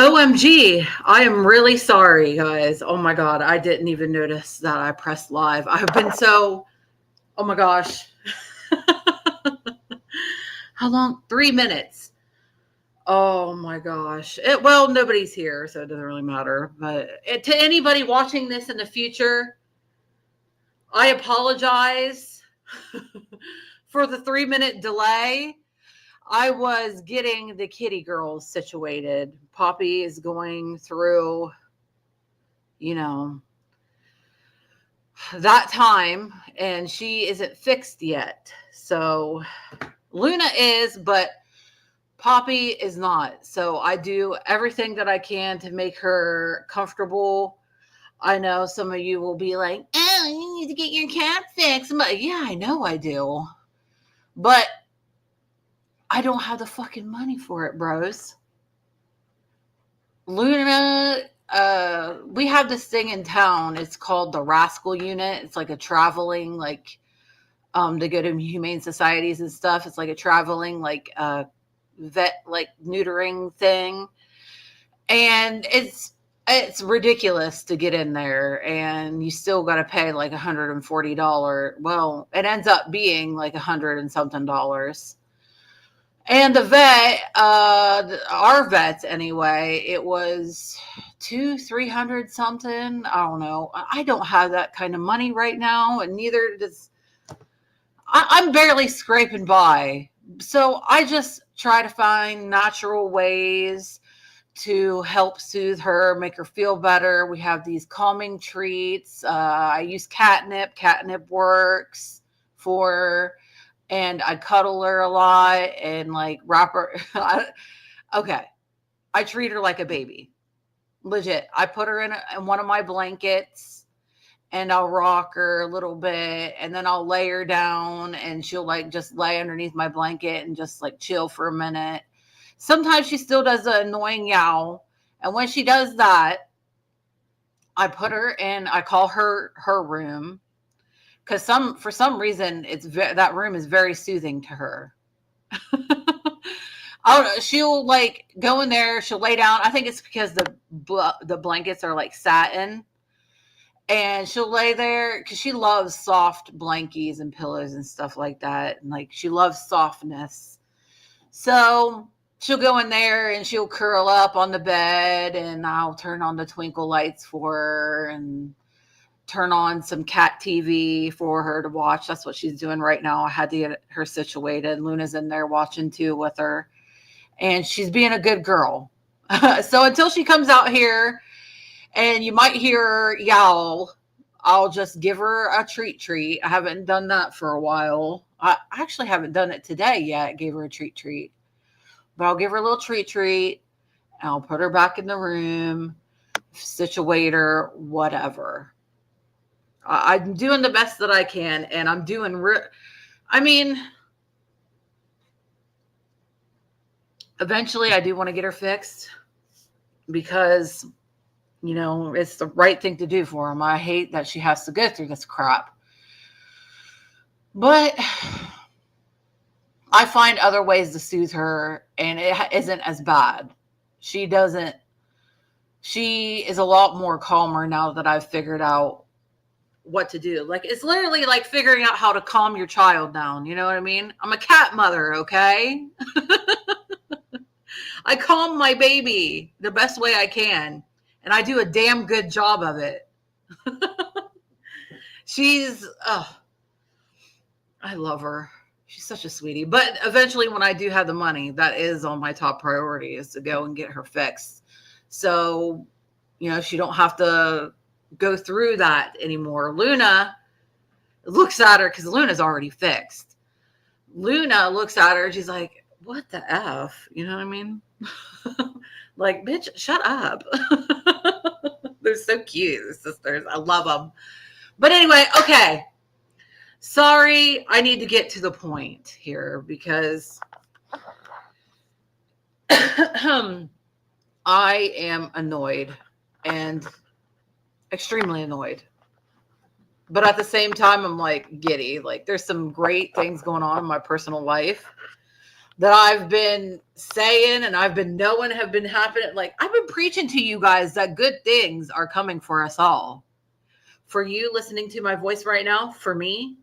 OMG, I am really sorry, guys. Oh my God, I didn't even notice that I pressed live. I've been so, oh my gosh. How long? 3 minutes. Oh my gosh. Well, nobody's here, so it doesn't really matter. But to anybody watching this in the future, I apologize for the 3 minute delay. I was getting the kitty girls situated. Poppy is going through, you know, that time, and she isn't fixed yet. So Luna is, but Poppy is not. So I do everything that I can to make her comfortable. I know some of you will be like, oh, you need to get your cat fixed. I'm like, yeah, I know I do. But I don't have the fucking money for it, bros. Luna, we have this thing in town. It's called the Rascal Unit. It's like a traveling, like, to go to humane societies and stuff. It's like a traveling, like, vet, like, neutering thing. And it's ridiculous to get in there, and you still got to pay like $140. Well, it ends up being like $100 and something dollars. And the vet, our vets anyway, it was 300 something. I don't know. I don't have that kind of money right now, and neither does. I'm barely scraping by, so I just try to find natural ways to help soothe her, make her feel better. We have these calming treats. I use catnip. Catnip works for her. And I cuddle her a lot and like wrap her. Okay. I treat her like a baby. Legit. I put her in one of my blankets and I'll rock her a little bit, and then I'll lay her down and she'll like just lay underneath my blanket and just like chill for a minute. Sometimes she still does the annoying yowl. And when she does that, I put her in, I call her room. Because for some reason, that room is very soothing to her. She'll like go in there. She'll lay down. I think it's because the blankets are like satin, and she'll lay there because she loves soft blankies and pillows and stuff like that. And like she loves softness, so she'll go in there and she'll curl up on the bed, and I'll turn on the twinkle lights for her and turn on some cat TV for her to watch. That's what she's doing right now. I had to get her situated. Luna's in there watching too with her, and she's being a good girl. So until she comes out here and you might hear her yowl, I'll just give her a treat. I haven't done that for a while. I actually haven't done it today yet. Gave her a treat, but I'll give her a little treat. And I'll put her back in the room, situate her, whatever. I'm doing the best that I can, and I'm doing I mean, eventually I do want to get her fixed because, you know, it's the right thing to do for him. I hate that she has to go through this crap. But I find other ways to soothe her, and it isn't as bad. She is a lot more calmer now that I've figured out what to do. Like, it's literally like figuring out how to calm your child down. You know what I mean? I'm a cat mother, okay? I calm my baby the best way I can, and I do a damn good job of it. I love her. She's such a sweetie. But eventually, when I do have the money, that is on my top priority, is to go and get her fixed. So, you know, she don't have to go through that anymore. Luna looks at her because Luna's already fixed. Luna looks at her and she's like, what the F? You know what I mean? Like, bitch, shut up. They're so cute, the sisters. I love them. But anyway, okay. Sorry, I need to get to the point here because I am annoyed and extremely annoyed. But at the same time, I'm like giddy. Like, there's some great things going on in my personal life that I've been saying and I've been knowing have been happening. Like, I've been preaching to you guys that good things are coming for us all. For you listening to my voice right now, for me,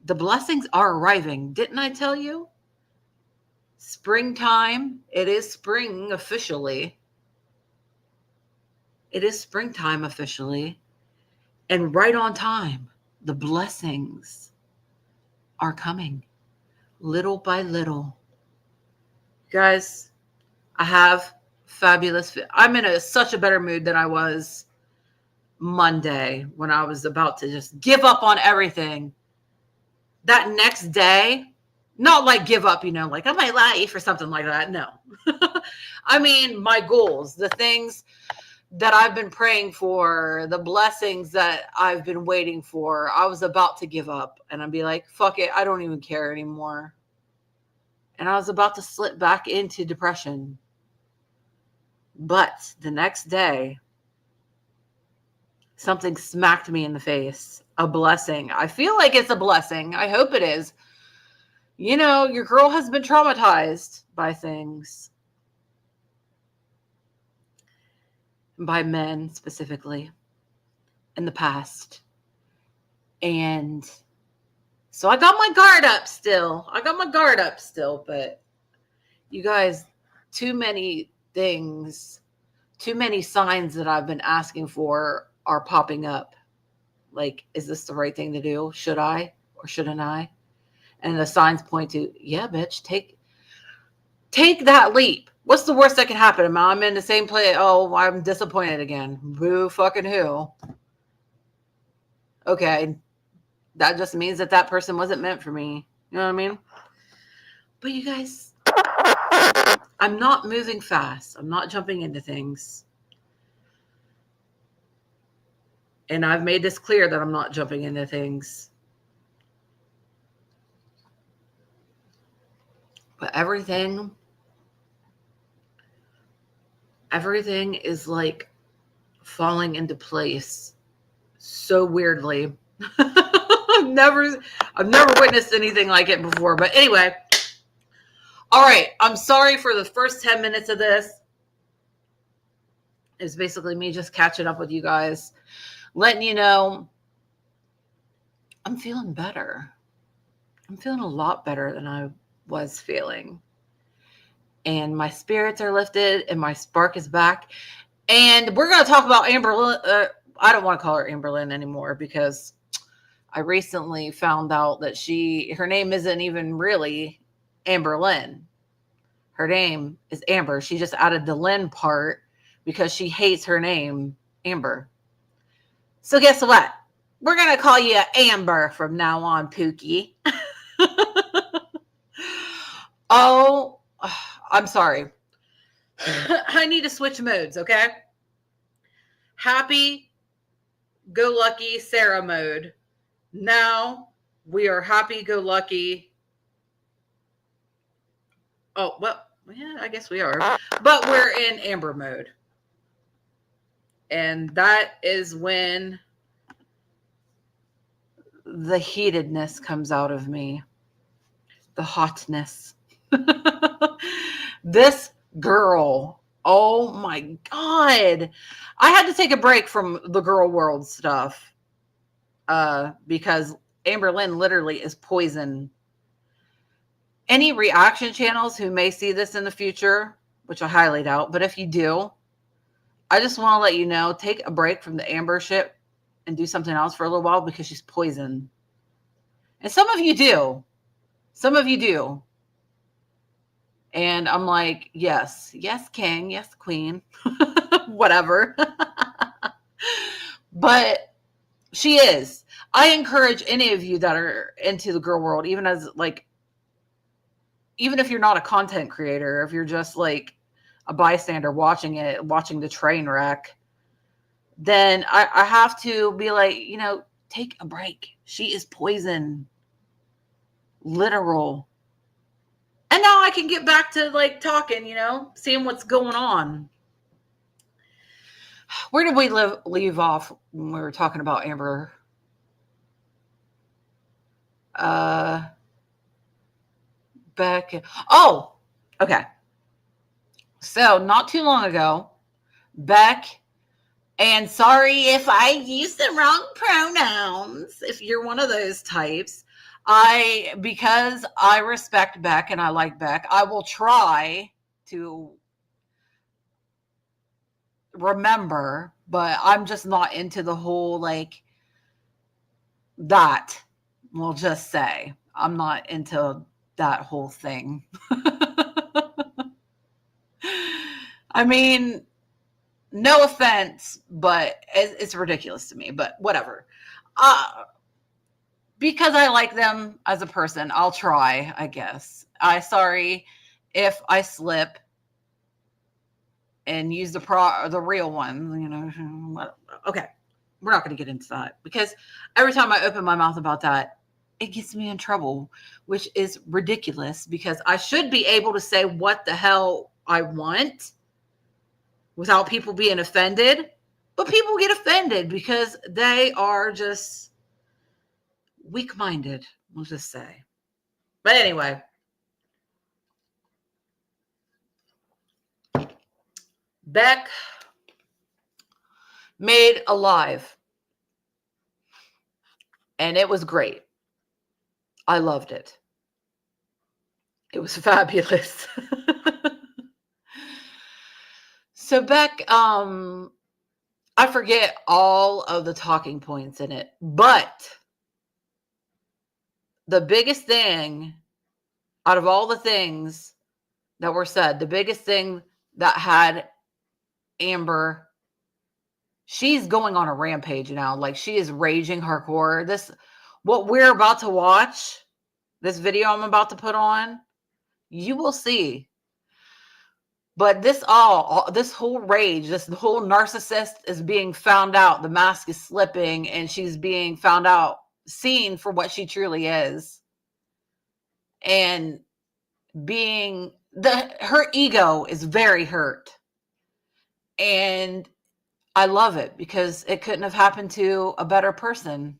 the blessings are arriving. Didn't I tell you? Springtime. It is spring officially. It is springtime officially. And right on time, the blessings are coming little by little. Guys, I have fabulous. I'm in such a better mood than I was Monday when I was about to just give up on everything. That next day, not like give up, like on my life or something like that. No. I mean, my goals, the things that I've been praying for, the blessings that I've been waiting for. I was about to give up and I'd be like, fuck it. I don't even care anymore. And I was about to slip back into depression. But the next day, something smacked me in the face. A blessing. I feel like it's a blessing. I hope it is. Your girl has been traumatized by things. By men specifically in the past. And so I got my guard up still. But you guys, too many things, too many signs that I've been asking for are popping up. Like, is this the right thing to do? Should I or shouldn't I? And the signs point to, yeah, bitch, take that leap. What's the worst that can happen? I'm in the same place. Oh, I'm disappointed again. Boo fucking who? Okay. That just means that person wasn't meant for me. You know what I mean? But you guys, I'm not moving fast. I'm not jumping into things. And I've made this clear that I'm not jumping into things. But everything is like falling into place so weirdly. I've never witnessed anything like it before. But anyway, all right. I'm sorry for the first 10 minutes of this. It's basically me just catching up with you guys, letting you know I'm feeling better. I'm feeling a lot better than I was feeling. And my spirits are lifted and my spark is back. And we're going to talk about Amberlynn. I don't want to call her Amberlynn anymore because I recently found out that her name isn't even really Amberlynn. Her name is Amber. She just added the Lynn part because she hates her name, Amber. So guess what? We're going to call you Amber from now on, Pookie. Oh, I'm sorry. I need to switch modes, okay? Happy-go-lucky Sarah mode. Now we are happy-go-lucky. Oh, well, yeah, I guess we are. But we're in Amber mode. And that is when the heatedness comes out of me. The hotness. This girl, oh my God. I had to take a break from the girl world stuff because Amberlynn literally is poison. Any reaction channels who may see this in the future, which I highly doubt, but if you do, I just want to let you know, take a break from the Amber shit and do something else for a little while because she's poison. And some of you do. And I'm like, yes, king, yes, queen, whatever. But she is. I encourage any of you that are into the girl world, even if you're not a content creator, if you're just like a bystander watching the train wreck, then I have to be like, take a break. She is poison. Literal. And now I can get back to like talking, seeing what's going on. Where did we leave off when we were talking about Amber? Beck. Oh, okay. So not too long ago, Beck, and sorry if I use the wrong pronouns, if you're one of those types, because I respect Beck and I like Beck, I will try to remember, but I'm just not into the whole like that. We'll just say I'm not into that whole thing. I mean, no offense, but it's ridiculous to me, but whatever. Because I like them as a person, I'll try, I guess. Sorry if I slip and use the real one, you know. Okay. We're not going to get into that because every time I open my mouth about that, it gets me in trouble, which is ridiculous because I should be able to say what the hell I want without people being offended. But people get offended because they are just weak-minded, we'll just say. But anyway, Beck made a live, and it was great. I loved it. It was fabulous. So Beck, I forget all of the talking points in it, but the biggest thing out of all the things that were said, the biggest thing that had Amber, she's going on a rampage now. Like she is raging hardcore. What we're about to watch, this video I'm about to put on, you will see. But this whole rage, this whole narcissist is being found out. The mask is slipping and she's being found out, seen for what she truly is. And her ego is very hurt. And I love it because it couldn't have happened to a better person.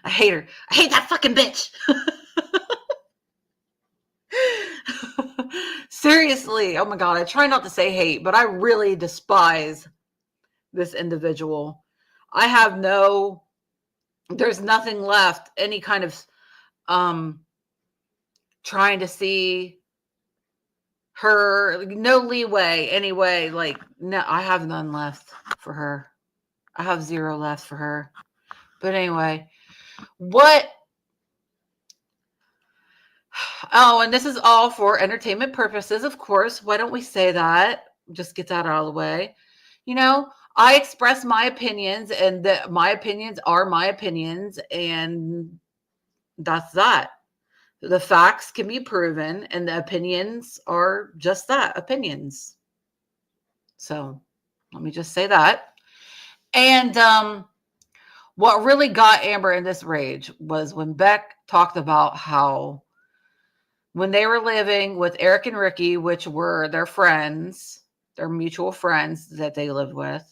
I hate her. I hate that fucking bitch. Seriously. Oh my God. I try not to say hate, but I really despise this individual. There's nothing left, any kind of trying to see her, no leeway anyway. Like, no, I have none left for her. I have zero left for her. But anyway, and this is all for entertainment purposes, of course. Why don't we say that? Just get that out of the way. You know, I express my opinions, and my opinions are my opinions, and that's that. The facts can be proven, and the opinions are just that, opinions. So let me just say that. And what really got Amber in this rage was when Beck talked about how when they were living with Eric and Ricky, which were their friends, their mutual friends that they lived with,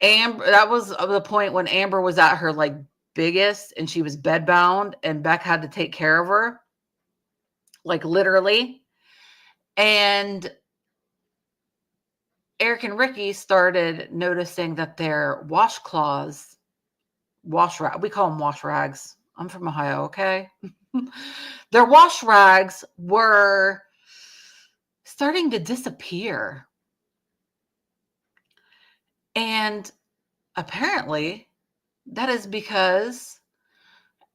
Amber, that was the point when Amber was at her like biggest and she was bedbound and Beck had to take care of her, like literally. And Eric and Ricky started noticing that their washcloths, we call them wash rags. I'm from Ohio, okay? Their wash rags were starting to disappear. And apparently that is because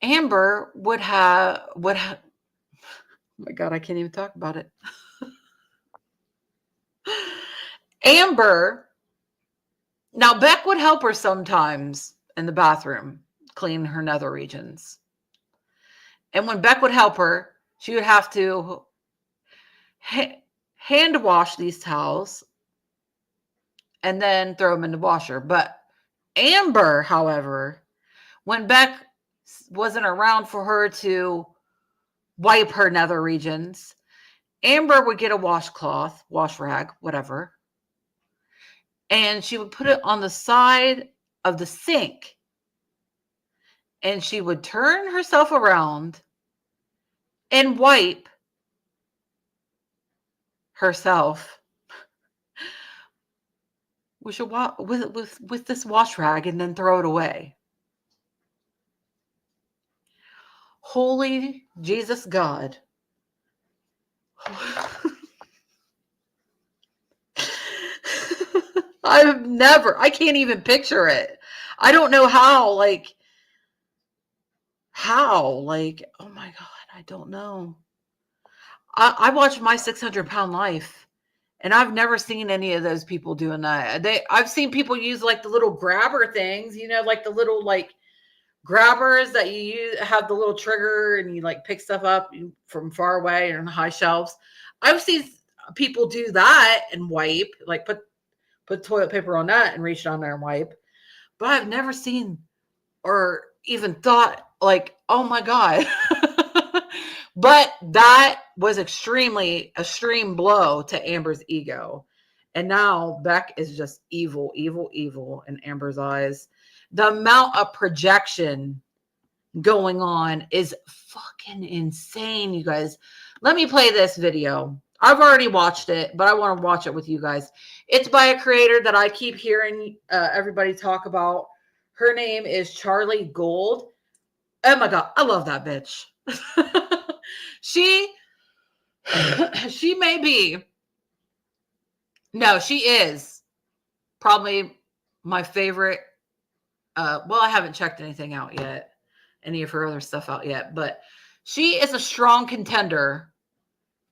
Amber would have, oh my God, I can't even talk about it. Amber, now Beck would help her sometimes in the bathroom, clean her nether regions. And when Beck would help her, she would have to hand wash these towels and then throw them in the washer. But Amber, however, when Beck wasn't around for her to wipe her nether regions, Amber would get a washcloth, wash rag, whatever, and she would put it on the side of the sink. and she would turn herself around and wipe herself with this wash rag and then throw it away. Holy Jesus God. I can't even picture it. I don't know how, oh my God, I don't know. I watched My 600-Pound Life, and I've never seen any of those people doing that. I've seen people use like the little grabber things, like the little grabbers that you use, have the little trigger and you like pick stuff up from far away or on high shelves. I've seen people do that and wipe, like put toilet paper on that and reach down there and wipe. But I've never seen or even thought oh my God. But that was extreme blow to Amber's ego. And now Beck is just evil, evil, evil in Amber's eyes. The amount of projection going on is fucking insane, you guys. Let me play this video. I've already watched it, but I want to watch it with you guys. It's by a creator that I keep hearing everybody talk about. Her name is Charlie Gold. Oh my God, I love that bitch. She may be, no, she is probably my favorite. Well, I haven't checked anything out yet, any of her other stuff out yet, but she is a strong contender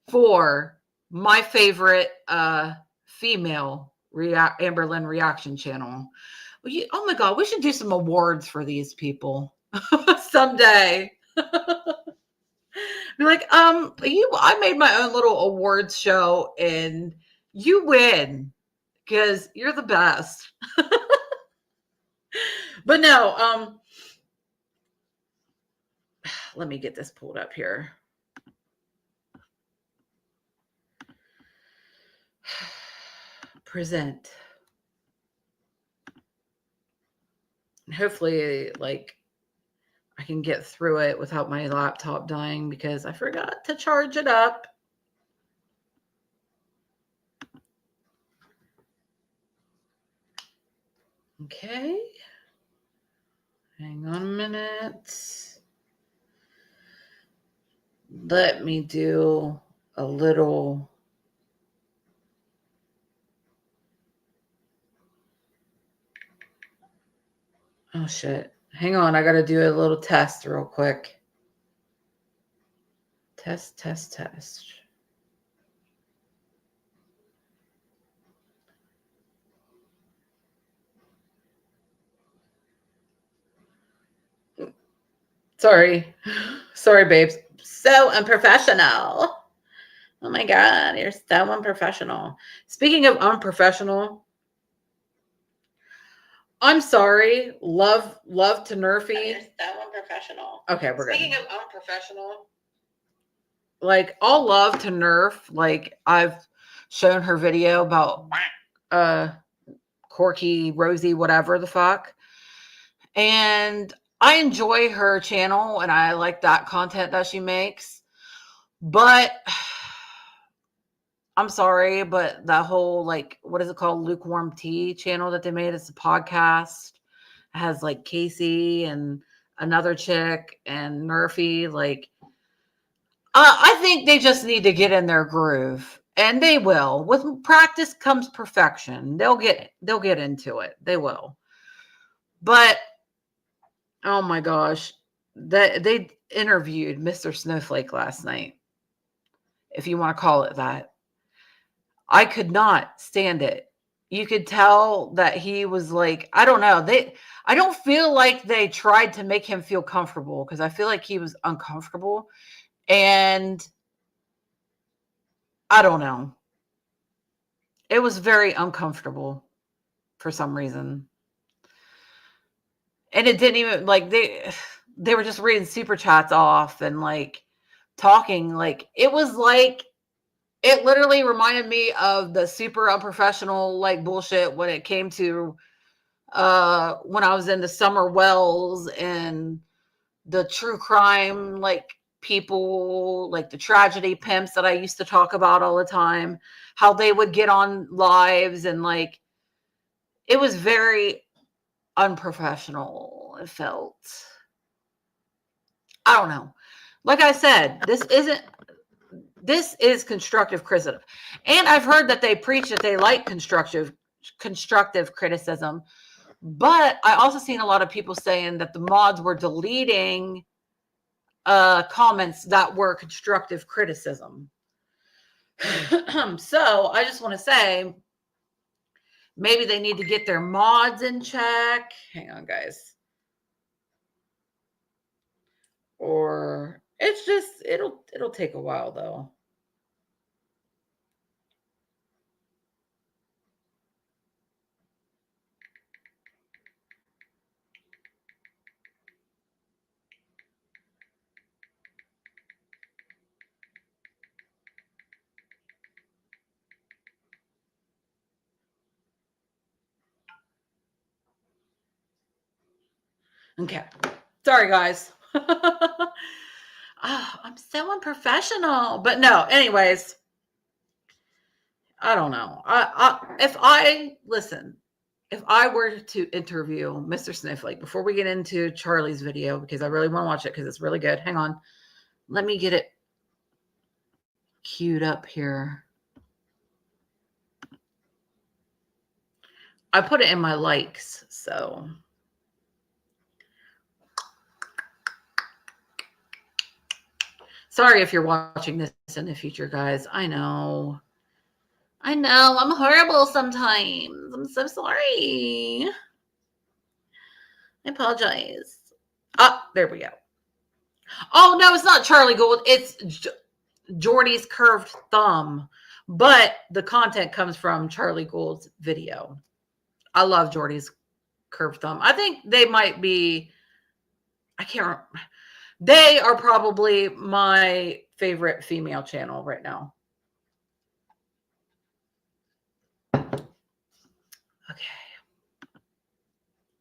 for my favorite female Amberlynn reaction channel. Oh my God, we should do some awards for these people someday. Be like, I made my own little awards show and you win because you're the best. But no, let me get this pulled up here. Present. Hopefully, I can get through it without my laptop dying because I forgot to charge it up. Okay. Hang on a minute. Let me do a little. Oh, shit. Hang on. I got to do a little test real quick. Test. Sorry, babes. So unprofessional. Oh my God, you're so unprofessional. Speaking of unprofessional, I'm sorry. Love to Nerfy. You're so unprofessional. Okay, we're good. Speaking of unprofessional, all love to Nerf. I've shown her video about Corky, Rosie, whatever the fuck. And I enjoy her channel and I like that content that she makes. But I'm sorry, but that whole what is it called? Lukewarm Tea channel that they made. It's a podcast. It has Casey and another chick and Nerfy. I think they just need to get in their groove. And they will. With practice comes perfection. They'll get into it. They will. But oh my gosh, they interviewed Mr. Snowflake last night, if you want to call it that. I could not stand it. You could tell that he was I don't know. I don't feel like they tried to make him feel comfortable because I feel like he was uncomfortable. And I don't know. It was very uncomfortable for some reason. And it didn't even they were just reading super chats off and talking. It was it literally reminded me of the super unprofessional bullshit when it came to when I was in the Summer Wells and the true crime, like people, like the tragedy pimps that I used to talk about all the time, how they would get on lives and like it was very unprofessional. It felt, I don't know. Like I said, this is constructive criticism. And I've heard that they preach that they like constructive criticism. But I also seen a lot of people saying that the mods were deleting comments that were constructive criticism. So I just want to say maybe they need to get their mods in check. Hang on, guys. Or it's just it'll take a while though. Okay. Sorry, guys. Oh, I'm so unprofessional. But no, anyways, I don't know. If I were to interview Mr. Snowflake before we get into Charlie's video, because I really want to watch it because it's really good. Hang on. Let me get it queued up here. I put it in my likes, so. Sorry if you're watching this in the future, guys. I know. I'm horrible sometimes. I'm so sorry. I apologize. Ah, there we go. Oh, no, it's not Charlie Gould. It's Jordy's curved thumb. But the content comes from Charlie Gould's video. I love Jordy's curved thumb. I think they might be, I can't remember. They are probably my favorite female channel right now. Okay.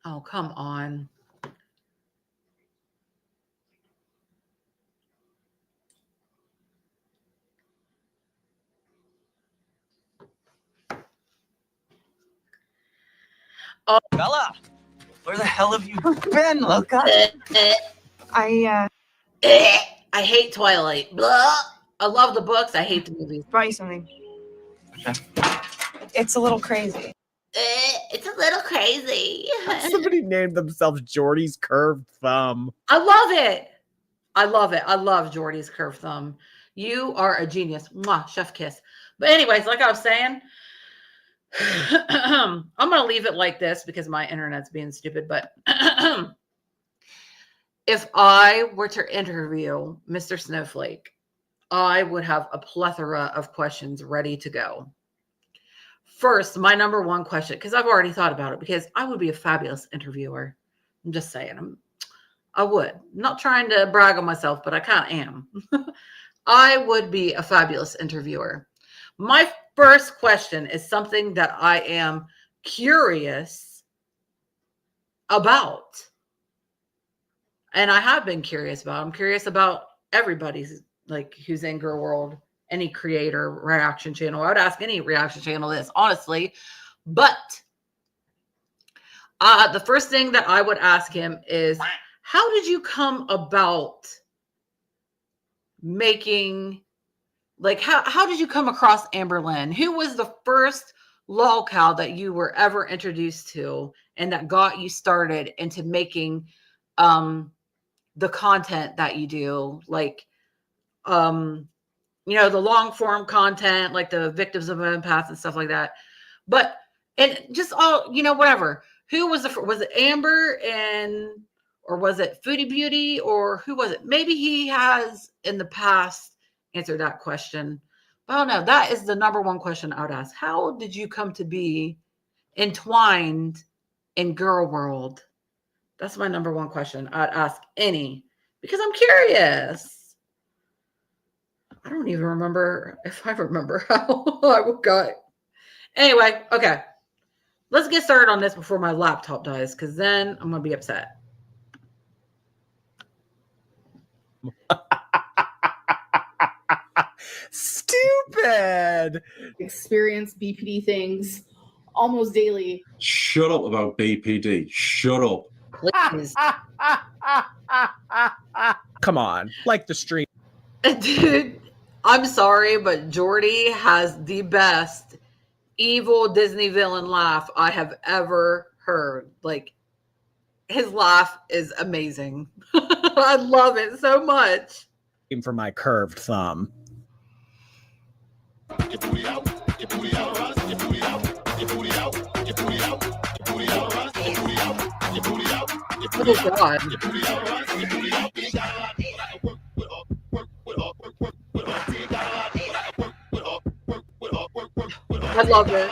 Oh, come on. Oh, Bella, where the hell have you been, Loca? I hate Twilight. Blah. I love the books. I hate the movies. buy you something. Okay. It's a little crazy. It's a little crazy. Somebody named themselves Jordy's curved thumb. I love it. I love it. I love Jordy's curved thumb. You are a genius. Mwah, chef kiss. But anyways, like I was saying, I'm going to leave it like this because my internet's being stupid. But if I were to interview Mr. Snowflake, I would have a plethora of questions ready to go. First, my number one question, because I've already thought about it, because I would be a fabulous interviewer. I'm just saying. I would. I'm not trying to brag on myself, but I kind of am. I would be a fabulous interviewer. My first question is something that I am curious about. And I have been curious about. I'm curious about everybody's, like, who's in Girl World, any creator reaction channel. I would ask any reaction channel this, honestly. But the first thing that I would ask him is, how did you come about making, like, how did you come across Amberlynn? Who was the first lolcow that you were ever introduced to and that got you started into making the content that you do? Like, you know, the long form content, like the victims of empaths and stuff like that. But, and just all, you know, whatever. Who was was it Amber or was it Foodie Beauty, or who was it? Maybe he has in the past answered that question. But I don't know. That is the number one question I would ask. How did you come to be entwined in Girl World? That's my number one question I'd ask any, because I'm curious. I don't even remember if I remember how I got. Anyway, okay. Let's get started on this before my laptop dies, because then I'm going to be upset. Stupid. Experience BPD things almost daily. Shut up about BPD. Shut up. Please. Come on, like the stream. Dude, I'm sorry, but Jordy has the best evil Disney villain laugh I have ever heard. Like, his laugh is amazing. I love it so much. For my curved thumb. Oh, God. I love it.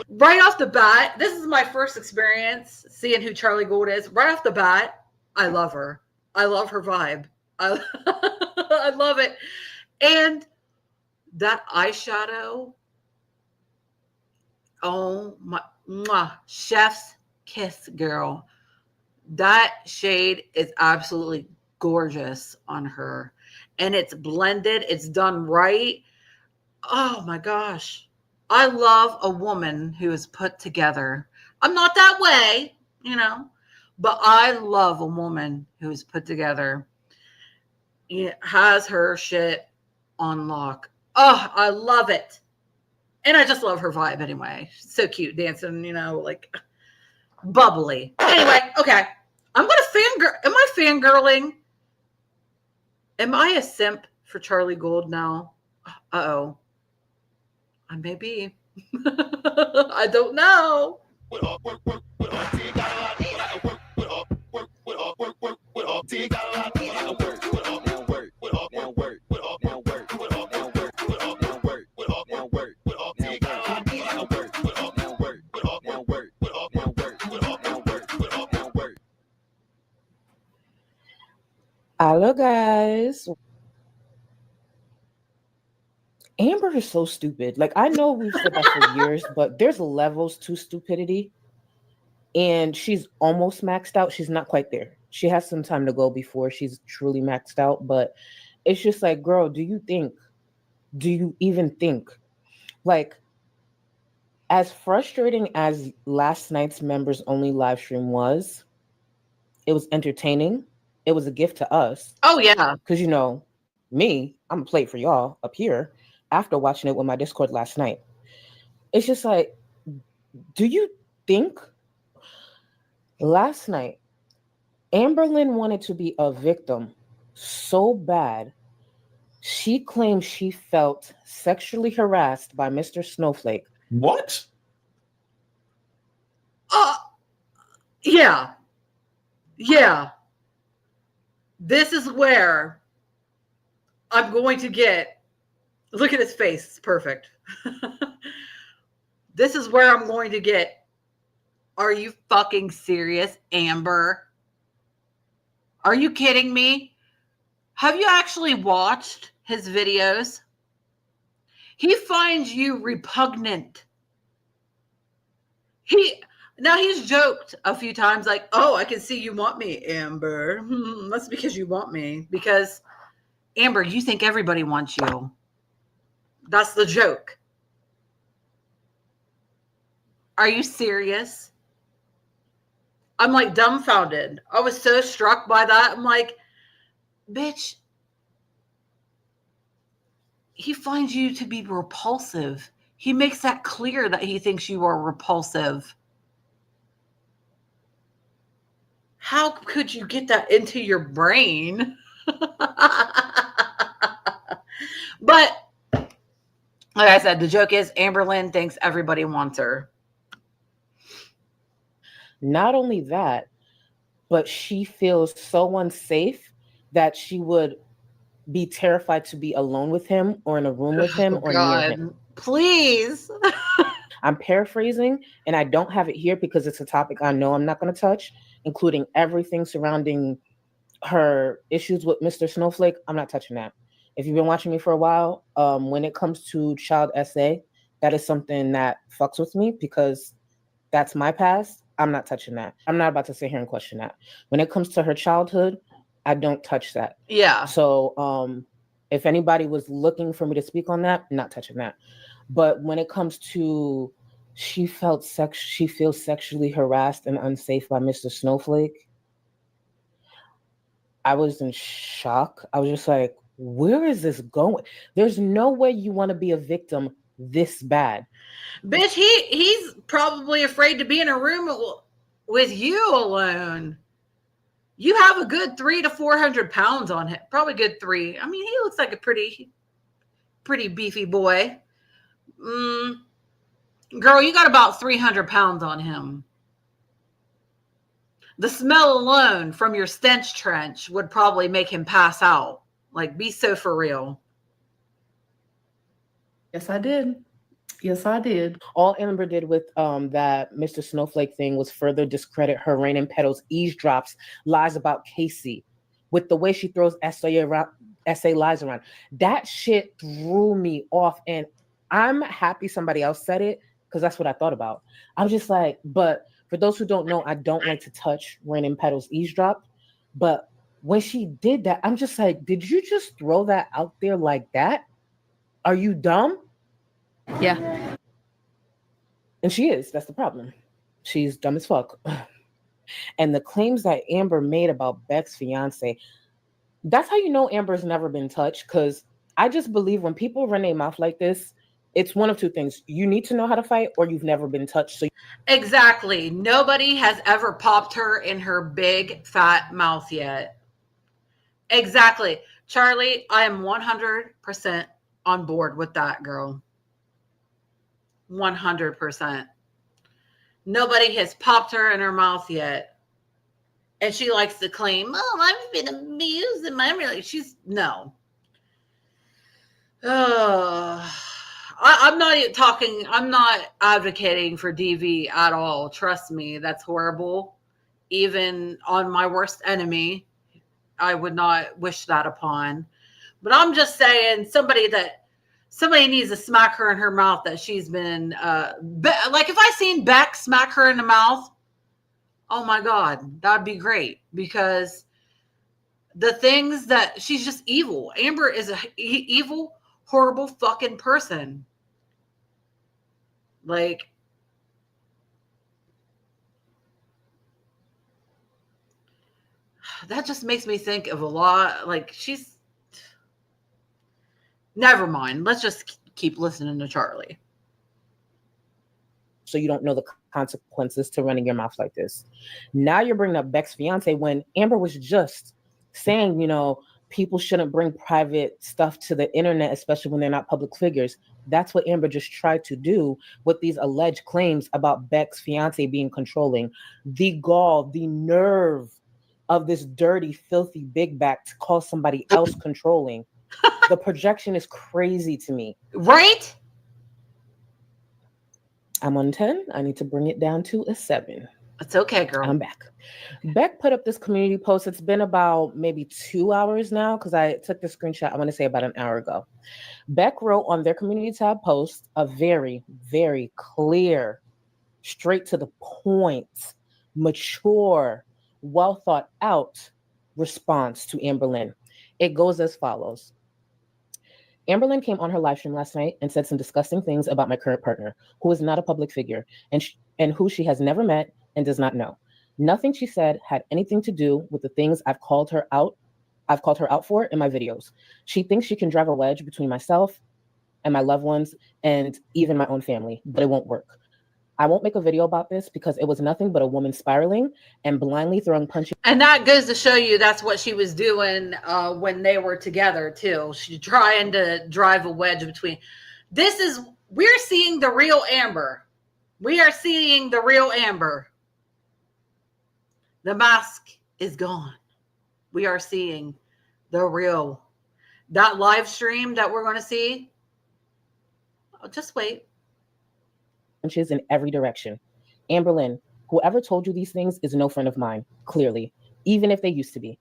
Right off the bat, this is my first experience seeing who Charlie Gould is. Right off the bat, I love her. I love her vibe. I love it. And that eyeshadow, oh my, mwah, chef's kiss, girl. That shade is absolutely gorgeous on her. And it's blended. It's done right. Oh my gosh. I love a woman who is put together. I'm not that way, you know, but I love a woman who is put together. It has her shit on lock. Oh, I love it. And I just love her vibe anyway. So cute dancing, you know, like bubbly. Anyway, okay. I'm going to fangirl. Am I fangirling? Am I a simp for Charlie Gould now? Uh-oh. I may be. I don't know. Hello, guys. Amber is so stupid. Like, I know we've said that for years, but there's levels to stupidity. And she's almost maxed out. She's not quite there. She has some time to go before she's truly maxed out. But it's just like, girl, do you even think? Like, as frustrating as last night's members only live stream was, it was entertaining. It was a gift to us. Oh, yeah. Because, you know, me, I'm going to play it for y'all up here after watching it with my Discord last night. It's just like, do you think last night Amberlynn wanted to be a victim so bad, she claimed she felt sexually harassed by Mr. Snowflake? What? Yeah. Yeah. This is where I'm going to get, look at his face. It's perfect. This is where I'm going to get, are you fucking serious, Amber? Are you kidding me? Have you actually watched his videos? He finds you repugnant. Now he's joked a few times like, oh, I can see you want me, Amber. That's because you want me. Because, Amber, you think everybody wants you. That's the joke. Are you serious? I'm like dumbfounded. I was so struck by that. I'm like, bitch, he finds you to be repulsive. He makes that clear that he thinks you are repulsive. How could you get that into your brain? But like I said, the joke is Amberlynn thinks everybody wants her. Not only that, but she feels so unsafe that she would be terrified to be alone with him or in a room with him or near him. Please. I'm paraphrasing, and I don't have it here because it's a topic I know I'm not going to touch, including everything surrounding her issues with Mr. Snowflake. I'm not touching that. If you've been watching me for a while, when it comes to child SA, that is something that fucks with me because that's my past. I'm not touching that. I'm not about to sit here and question that. When it comes to her childhood, I don't touch that. Yeah. So if anybody was looking for me to speak on that, not touching that. But when it comes to she feels sexually harassed and unsafe by Mr. Snowflake, I was in shock. I was just like, where is this going? There's no way you want to be a victim this bad. Bitch, he's probably afraid to be in a room with you alone. You have a good 300 to 400 pounds on him. Probably good 3. I mean, he looks like a pretty beefy boy. Girl, you got about 300 pounds on him. The smell alone from your stench trench would probably make him pass out. Like, be so for real. Yes, I did. Yes, I did. All Amber did with that Mr. Snowflake thing was further discredit her Rain and Petals eavesdrops lies about Casey with the way she throws essay lies around. That shit threw me off, and I'm happy somebody else said it because that's what I thought about. I was just like, but for those who don't know, I don't like to touch Rain and Petals eavesdrop, but when she did that, I'm just like, did you just throw that out there like that? Are you dumb? Yeah. And she is. That's the problem. She's dumb as fuck. And the claims that Amber made about Beck's fiance, that's how you know Amber's never been touched, because I just believe when people run their mouth like this, it's one of two things. You need to know how to fight, or you've never been touched. So Exactly. Nobody has ever popped her in her big fat mouth yet. Exactly. Charlie, I am 100% on board with that, girl. 100%. Nobody has popped her in her mouth yet. And she likes to claim, oh, I've been abused in my relationship. She's, no. I'm not talking, I'm not advocating for DV at all. Trust me, that's horrible. Even on my worst enemy, I would not wish that upon. But I'm just saying somebody needs to smack her in her mouth that she's been, like if I seen Beck smack her in the mouth, oh my God, that'd be great, because the things that she's just evil. Amber is a evil, horrible fucking person. Like, that just makes me think of a lot. Like, she's, never mind. Let's just keep listening to Charlie. So you don't know the consequences to running your mouth like this. Now you're bringing up Beck's fiance when Amber was just saying, you know, people shouldn't bring private stuff to the internet, especially when they're not public figures. That's what Amber just tried to do with these alleged claims about Beck's fiance being controlling. The gall, the nerve of this dirty, filthy big back to call somebody else controlling. The projection is crazy to me. Right? I'm on 10. I need to bring it down to a 7. It's okay, girl. I'm back. Beck put up this community post. It's been about maybe 2 hours now because I took the screenshot, I want to say about an hour ago. Beck wrote on their community tab post a very, very clear, straight to the point, mature, well thought out response to Amberlynn. It goes as follows. Amberlynn came on her live stream last night and said some disgusting things about my current partner, who is not a public figure and who she has never met and does not know. Nothing she said had anything to do with the things I've called her out for in my videos. She thinks she can drive a wedge between myself and my loved ones and even my own family, but it won't work. I won't make a video about this because it was nothing but a woman spiraling and blindly throwing punches. And that goes to show you that's what she was doing when they were together too. She's trying to drive a wedge between. We're seeing the real Amber. We are seeing the real Amber. The mask is gone. We are seeing the real. That live stream that we're going to see. Just wait. In every direction. Amberlynn, whoever told you these things is no friend of mine, clearly, even if they used to be.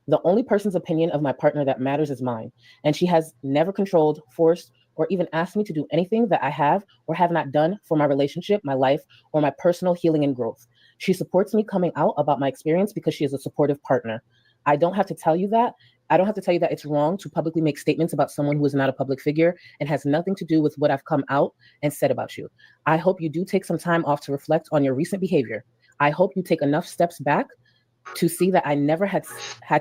The only person's opinion of my partner that matters is mine, and she has never controlled, forced, or even asked me to do anything that I have or have not done for my relationship, my life, or my personal healing and growth. She supports me coming out about my experience because she is a supportive partner. I don't have to tell you that. I don't have to tell you that it's wrong to publicly make statements about someone who is not a public figure and has nothing to do with what I've come out and said about you. I hope you do take some time off to reflect on your recent behavior. I hope you take enough steps back to see that I never had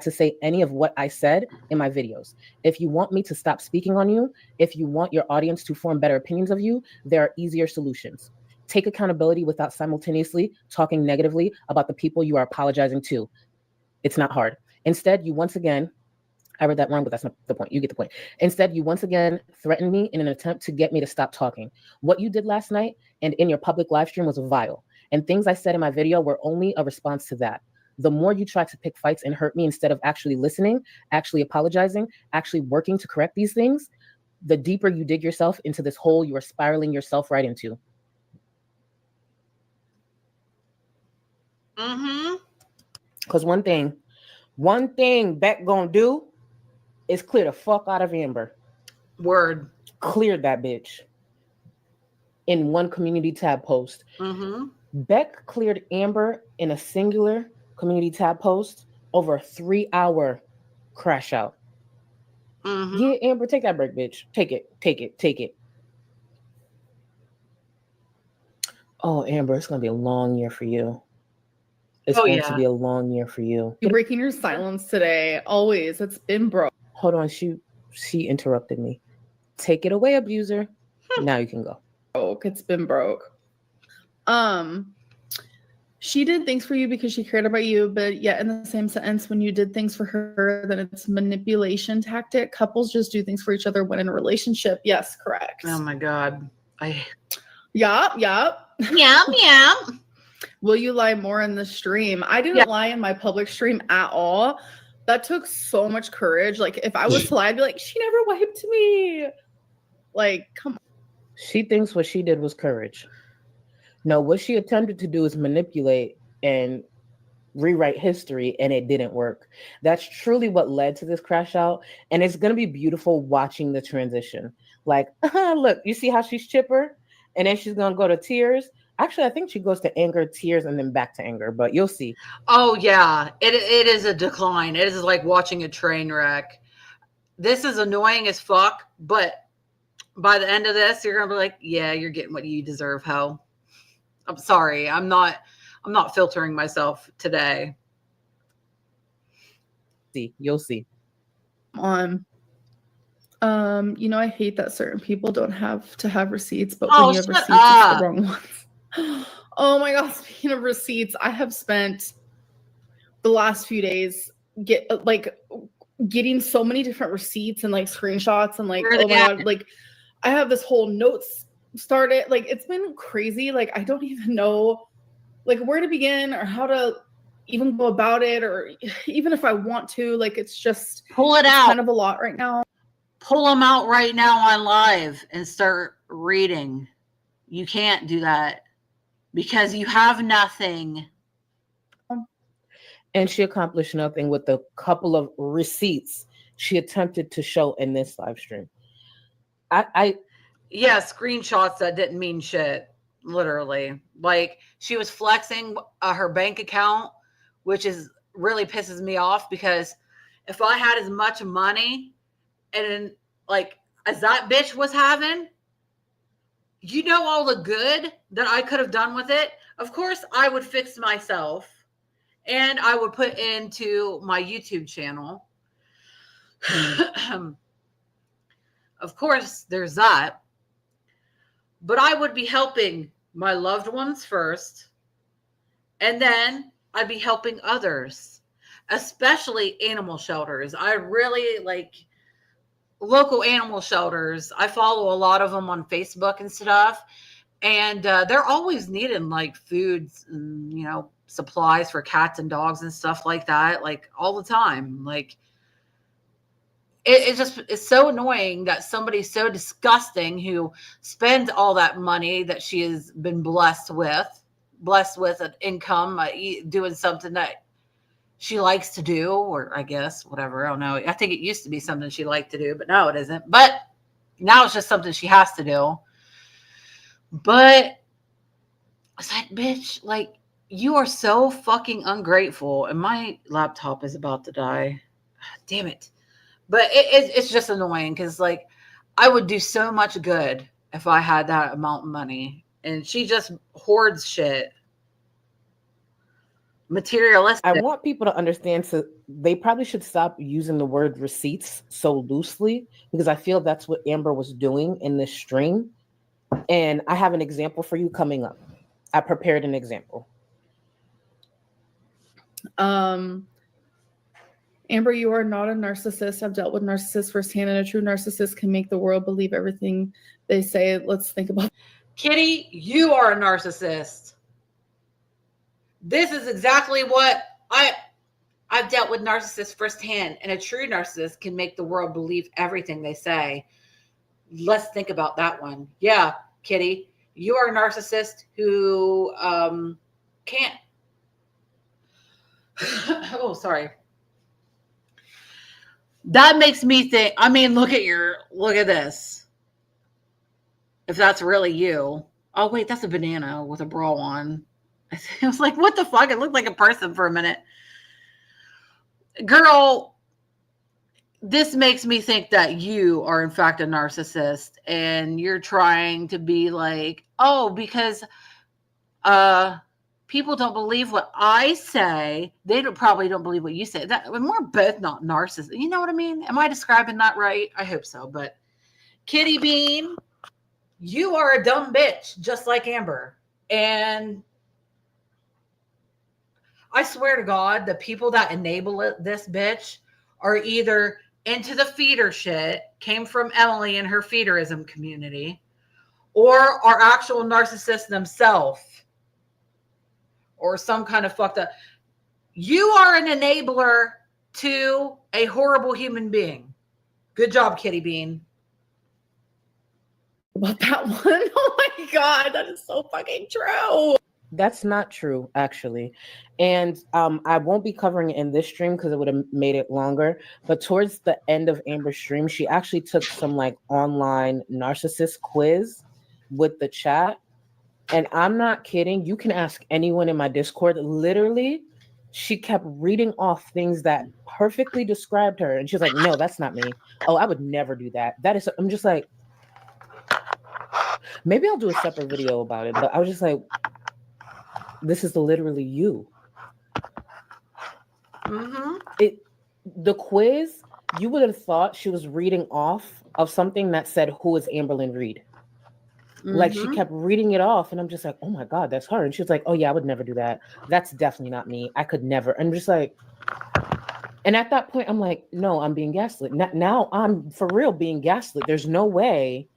to say any of what I said in my videos. If you want me to stop speaking on you, if you want your audience to form better opinions of you, there are easier solutions. Take accountability without simultaneously talking negatively about the people you are apologizing to. It's not hard. Instead, you once again, I read that wrong, but that's not the point. You get the point. Instead, you once again threatened me in an attempt to get me to stop talking. What you did last night and in your public live stream was vile. And things I said in my video were only a response to that. The more you try to pick fights and hurt me instead of actually listening, actually apologizing, actually working to correct these things, the deeper you dig yourself into this hole you are spiraling yourself right into. Because one thing Beck gonna do is clear the fuck out of Amber. Word. Cleared that bitch in one community tab post. Beck cleared Amber in a singular community tab post over a 3-hour crash out. Yeah, Amber, take that break, bitch. Take it. Oh, Amber, it's gonna be a long year for you. It's going to be a long year for you. You're breaking your silence today. Always. It's been broke. Hold on, she interrupted me. Take it away, abuser. Now you can go. It's been broke. She did things for you because she cared about you, but yet in the same sentence, when you did things for her, then it's manipulation tactic. Couples just do things for each other when in a relationship. Yes, correct. Oh my God. Yup. Will you lie more in the stream? I didn't lie in my public stream at all. That took so much courage. Like, if I was to lie, I'd be like, she never wiped me. Like, come on. She thinks what she did was courage. No, what she attempted to do is manipulate and rewrite history, and it didn't work. That's truly what led to this crash out. And it's going to be beautiful watching the transition. Like, look, you see how she's chipper? And then she's going to go to tears. Actually, I think she goes to anger, tears, and then back to anger, but you'll see. Oh, yeah. It is a decline. It is like watching a train wreck. This is annoying as fuck, but by the end of this, you're going to be like, yeah, you're getting what you deserve, ho. I'm sorry. I'm not filtering myself today. You'll see. I hate that certain people don't have to have receipts, but when you have receipts, it's the wrong ones. Oh my God, speaking of receipts, I have spent the last few days getting so many different receipts and like screenshots and like, oh my God, like I have this whole notes started. Like, it's been crazy. Like, I don't even know like where to begin or how to even go about it, or even if I want to. Like, it's just pull it out. Kind of a lot right now. Pull them out right now on live and start reading. You can't do that because you have nothing. And she accomplished nothing with the couple of receipts she attempted to show in this live stream. Yeah, screenshots that didn't mean shit, literally. Like, she was flexing her bank account, which really pisses me off, because if I had as much money and like as that bitch was having, you know, all the good that I could have done with it, of course I would fix myself and I would put into my YouTube channel. Of course, there's that. But I would be helping my loved ones first, and then I'd be helping others, especially animal shelters. I really like local animal shelters. I follow a lot of them on Facebook and stuff, and they're always needing like foods and, you know, supplies for cats and dogs and stuff like that, like all the time. Like, it's so annoying that somebody so disgusting who spends all that money that she has been blessed with an income, doing something that she likes to do, or I guess whatever. I don't know. I think it used to be something she liked to do, but now it isn't. But now it's just something she has to do. But it's like, bitch, like, You are so fucking ungrateful, and my laptop is about to die. Damn it. But it's just annoying because, like, I would do so much good if I had that amount of money. And she just hoards shit. Materialistic. I want people to understand, so they probably should stop using the word receipts so loosely, because I feel that's what Amber was doing in this stream. And I have an example for you coming up. I prepared an example. Amber, you are not a narcissist. I've dealt with narcissists firsthand, and a true narcissist can make the world believe everything they say. Let's think about Kitty, you are a narcissist. This is exactly what I've dealt with narcissists firsthand, and a true narcissist can make the world believe everything they say. Let's think about that one. Yeah, Kitty, you are a narcissist who can't. Oh, sorry. That makes me think. I mean, look at this. If that's really you. Oh wait, that's a banana with a bra on. I was like, what the fuck? It looked like a person for a minute. Girl, this makes me think that you are in fact a narcissist, and you're trying to be like, oh, because people don't believe what I say. They probably don't believe what you say. That we're both not narcissists. You know what I mean? Am I describing that right? I hope so. But Kitty Bean, you are a dumb bitch, just like Amber. And I swear to God, the people that enable this bitch are either into the feeder shit, came from Emily and her feederism community, or are actual narcissists themselves, or some kind of fucked up. You are an enabler to a horrible human being. Good job, Kitty Bean. that one. Oh my God, that is so fucking true. That's not true, actually. And I won't be covering it in this stream because it would have made it longer. But towards the end of Amber's stream, she actually took some like online narcissist quiz with the chat. And I'm not kidding. You can ask anyone in my Discord. Literally, she kept reading off things that perfectly described her. And she was like, no, that's not me. Oh, I would never do that. That is, I'm just like, maybe I'll do a separate video about it. But I was just like, this is literally you. Mm-hmm. The quiz, you would have thought she was reading off of something that said, who is Amberlynn Reid? Mm-hmm. Like she kept reading it off, and I'm just like, oh my God, that's her. And she was like, oh yeah, I would never do that. That's definitely not me. I could never. I'm just like, and at that point, I'm like, no, I'm being gaslit. Now I'm for real being gaslit. There's no way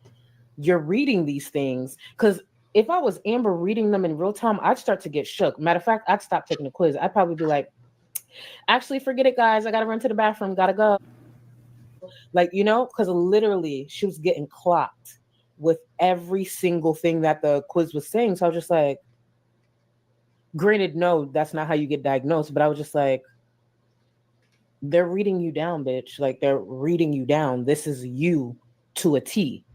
you're reading these things, because if I was Amber reading them in real time, I'd start to get shook. Matter of fact, I'd stop taking the quiz. I'd probably be like, actually, forget it, guys. I got to run to the bathroom. Got to go. Like, you know, because literally she was getting clocked with every single thing that the quiz was saying. So I was just like, granted, no, that's not how you get diagnosed. But I was just like, they're reading you down, bitch. Like, they're reading you down. This is you to a T.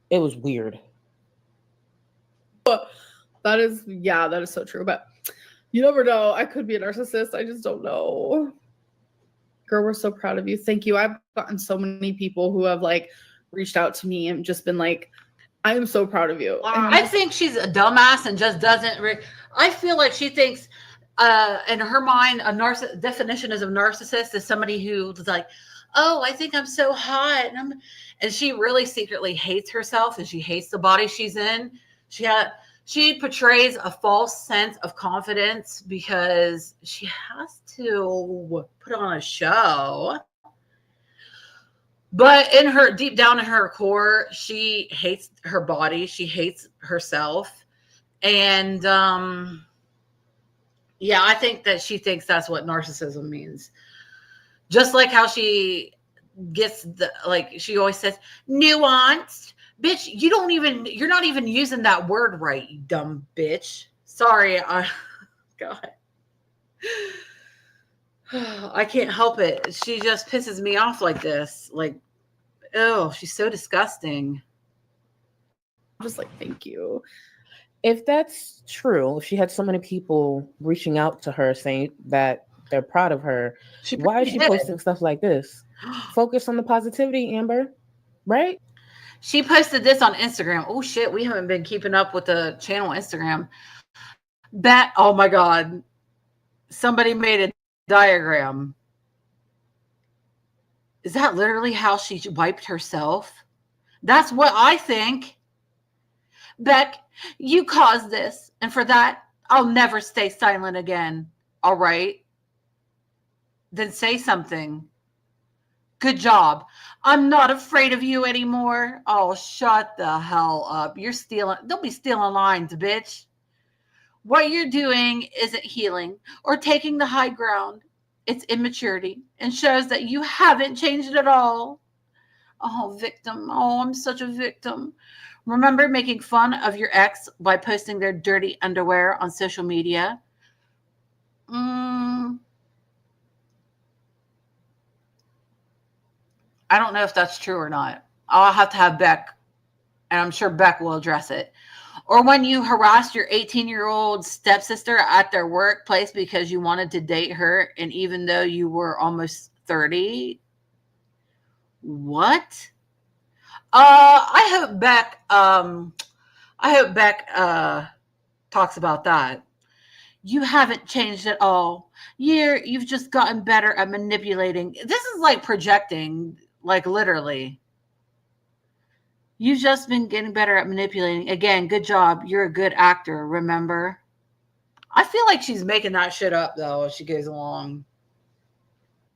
It was weird. That is so true. But you never know. I could be a narcissist. I just don't know. Girl, we're so proud of you. Thank you. I've gotten so many people who have like reached out to me and just been like, I am so proud of you. I think she's a dumbass and just doesn't. I feel like she thinks, in her mind, definition of narcissist is somebody who's like, oh, I think I'm so hot, and she really secretly hates herself, and she hates the body she's in. She portrays a false sense of confidence because she has to put on a show. But in her, deep down in her core, she hates her body. She hates herself. And yeah, I think that she thinks that's what narcissism means. Just like how she gets she always says, nuanced. Bitch, you're not even using that word right, you dumb bitch. Sorry. God. I can't help it. She just pisses me off like this. Like, oh, she's so disgusting. I'm just like, thank you. if that's true, if she had so many people reaching out to her saying that they're proud of her, why is she posting stuff like this? Focus on the positivity, Amber. Right? She posted this on Instagram. Oh shit, we haven't been keeping up with the channel Instagram. Oh my God. Somebody made a diagram. Is that literally how she wiped herself? That's what I think. Beck, you caused this. And for that, I'll never stay silent again. All right? Then say something. Good job. I'm not afraid of you anymore. Oh, shut the hell up. You're stealing. Don't be stealing lines, bitch. What you're doing isn't healing or taking the high ground. It's immaturity and shows that you haven't changed at all. Oh, victim. Oh, I'm such a victim. Remember making fun of your ex by posting their dirty underwear on social media? I don't know if that's true or not. I'll have to have Beck, and I'm sure Beck will address it. Or when you harassed your 18-year-old stepsister at their workplace because you wanted to date her, and even though you were almost 30. What? I hope Beck talks about that. You haven't changed at all. You've just gotten better at manipulating. This is like projecting, like literally. You've just been getting better at manipulating. Again, good job. You're a good actor, remember? I feel like she's making that shit up, though, as she goes along.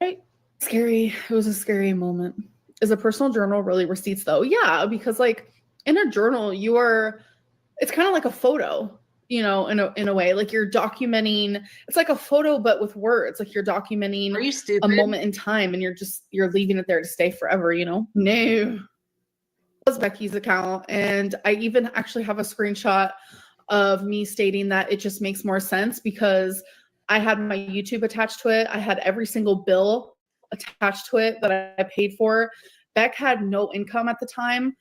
Right? Scary. It was a scary moment. Is a personal journal really receipts, though? Yeah, because, like, in a journal, it's kind of like a photo, you know, in a way. Like, you're documenting. It's like a photo, but with words. Like, you're documenting a moment in time, and you're leaving it there to stay forever, you know? No. Was Becky's account, and I even actually have a screenshot of me stating that it just makes more sense because I had my YouTube attached to it. I had every single bill attached to it that I paid for. Beck had no income at the time.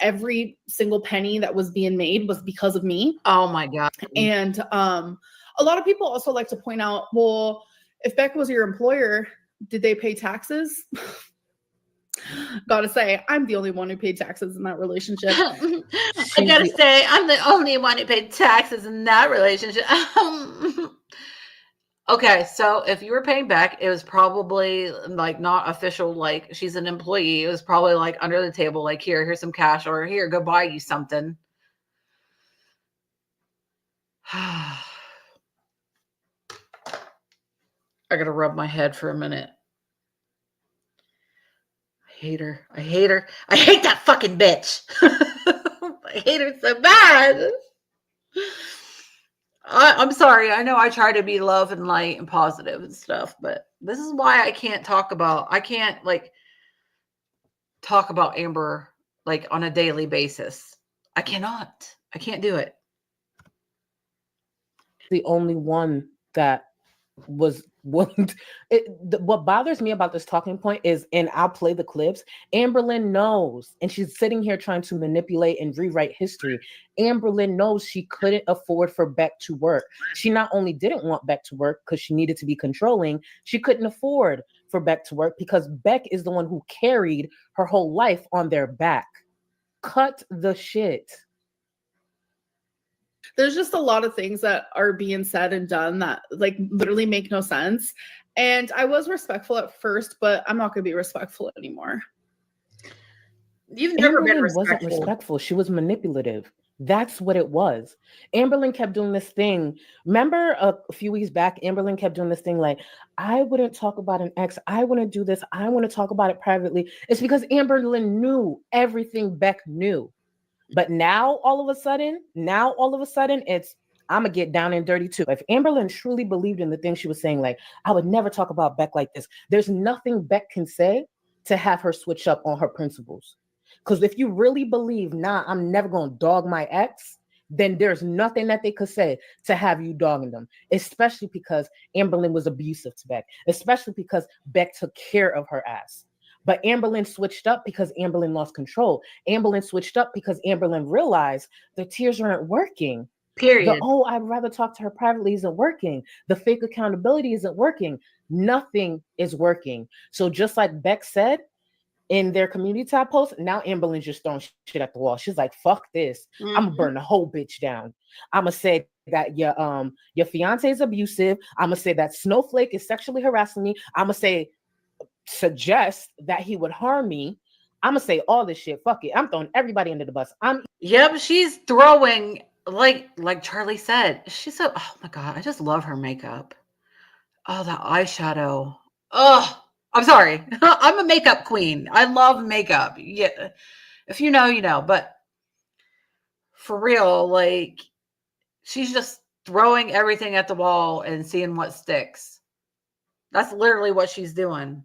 Every single penny that was being made was because of me. Oh my God. And a lot of people also like to point out, well, if Beck was your employer, did they pay taxes? Gotta say, I'm the only one who paid taxes in that relationship. I gotta say, I'm the only one who paid taxes in that relationship. Okay, so if you were paying Beck, it was probably like not official, like she's an employee. It was probably like under the table, like here's some cash, or here, go buy you something. I gotta rub my head for a minute. I hate her. I hate that fucking bitch. I hate her so bad. I'm sorry. I know I try to be love and light and positive and stuff, but this is why I can't talk about Amber like on a daily basis. I can't do it. The only one that was willing what bothers me about this talking point is, and I'll play the clips, Amberlynn knows, and she's sitting here trying to manipulate and rewrite history. Amberlynn knows she couldn't afford for Beck to work. She not only didn't want Beck to work because she needed to be controlling, she couldn't afford for Beck to work because Beck is the one who carried her whole life on their back. Cut the shit. There's just a lot of things that are being said and done that like literally make no sense. And I was respectful at first, but I'm not going to be respectful anymore. You've never been respectful. Wasn't respectful. She was manipulative. That's what it was. Amberlynn kept doing this thing. Remember a few weeks back, Amberlynn kept doing this thing like, I wouldn't talk about an ex. I wouldn't do this. I want to talk about it privately. It's because Amberlynn knew everything Beck knew. But now all of a sudden, it's, I'm going to get down and dirty too. If Amberlynn truly believed in the thing she was saying, like, I would never talk about Beck like this, there's nothing Beck can say to have her switch up on her principles. Because if you really believe, I'm never going to dog my ex, then there's nothing that they could say to have you dogging them, especially because Amberlynn was abusive to Beck, especially because Beck took care of her ass. But Amberlynn switched up because Amberlynn lost control. Amberlynn switched up because Amberlynn realized the tears aren't working. Period. I'd rather talk to her privately isn't working. The fake accountability isn't working. Nothing is working. So just like Beck said in their community tab post, now Amberlynn's just throwing shit at the wall. She's like, fuck this. I'm gonna burn the whole bitch down. I'm gonna say that your fiance is abusive. I'm gonna say that Snowflake is sexually harassing me. I'm gonna suggest that he would harm me. I'm gonna say all this shit. Fuck it. I'm throwing everybody under the bus. Yep, she's throwing, like Charlie said, she's so, oh my God, I just love her makeup. Oh, that eyeshadow. Oh, I'm sorry. I'm a makeup queen. I love makeup. Yeah. If you know, you know, but for real, like, she's just throwing everything at the wall and seeing what sticks. That's literally what she's doing.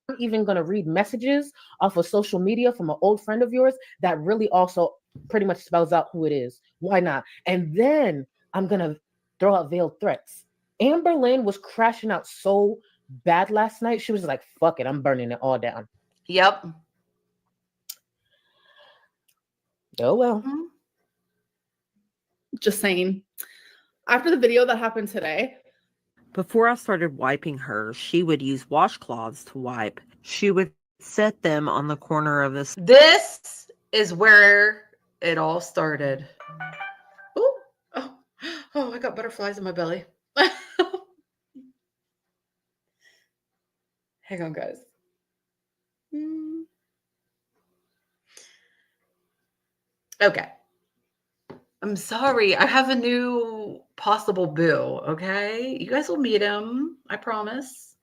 I'm even going to read messages off of social media from an old friend of yours that really also pretty much spells out who it is. Why not? And then I'm going to throw out veiled threats. Amberlynn was crashing out so bad last night. She was like, fuck it, I'm burning it all down. Yep. Oh, well. Mm-hmm. Just saying. After the video that happened today, before I started wiping her, she would use washcloths to wipe. She would set them on the corner of this. This is where it all started. Ooh. Oh, I got butterflies in my belly. Hang on, guys. Okay. I'm sorry. I have a new possible boo, okay? You guys will meet him. I promise.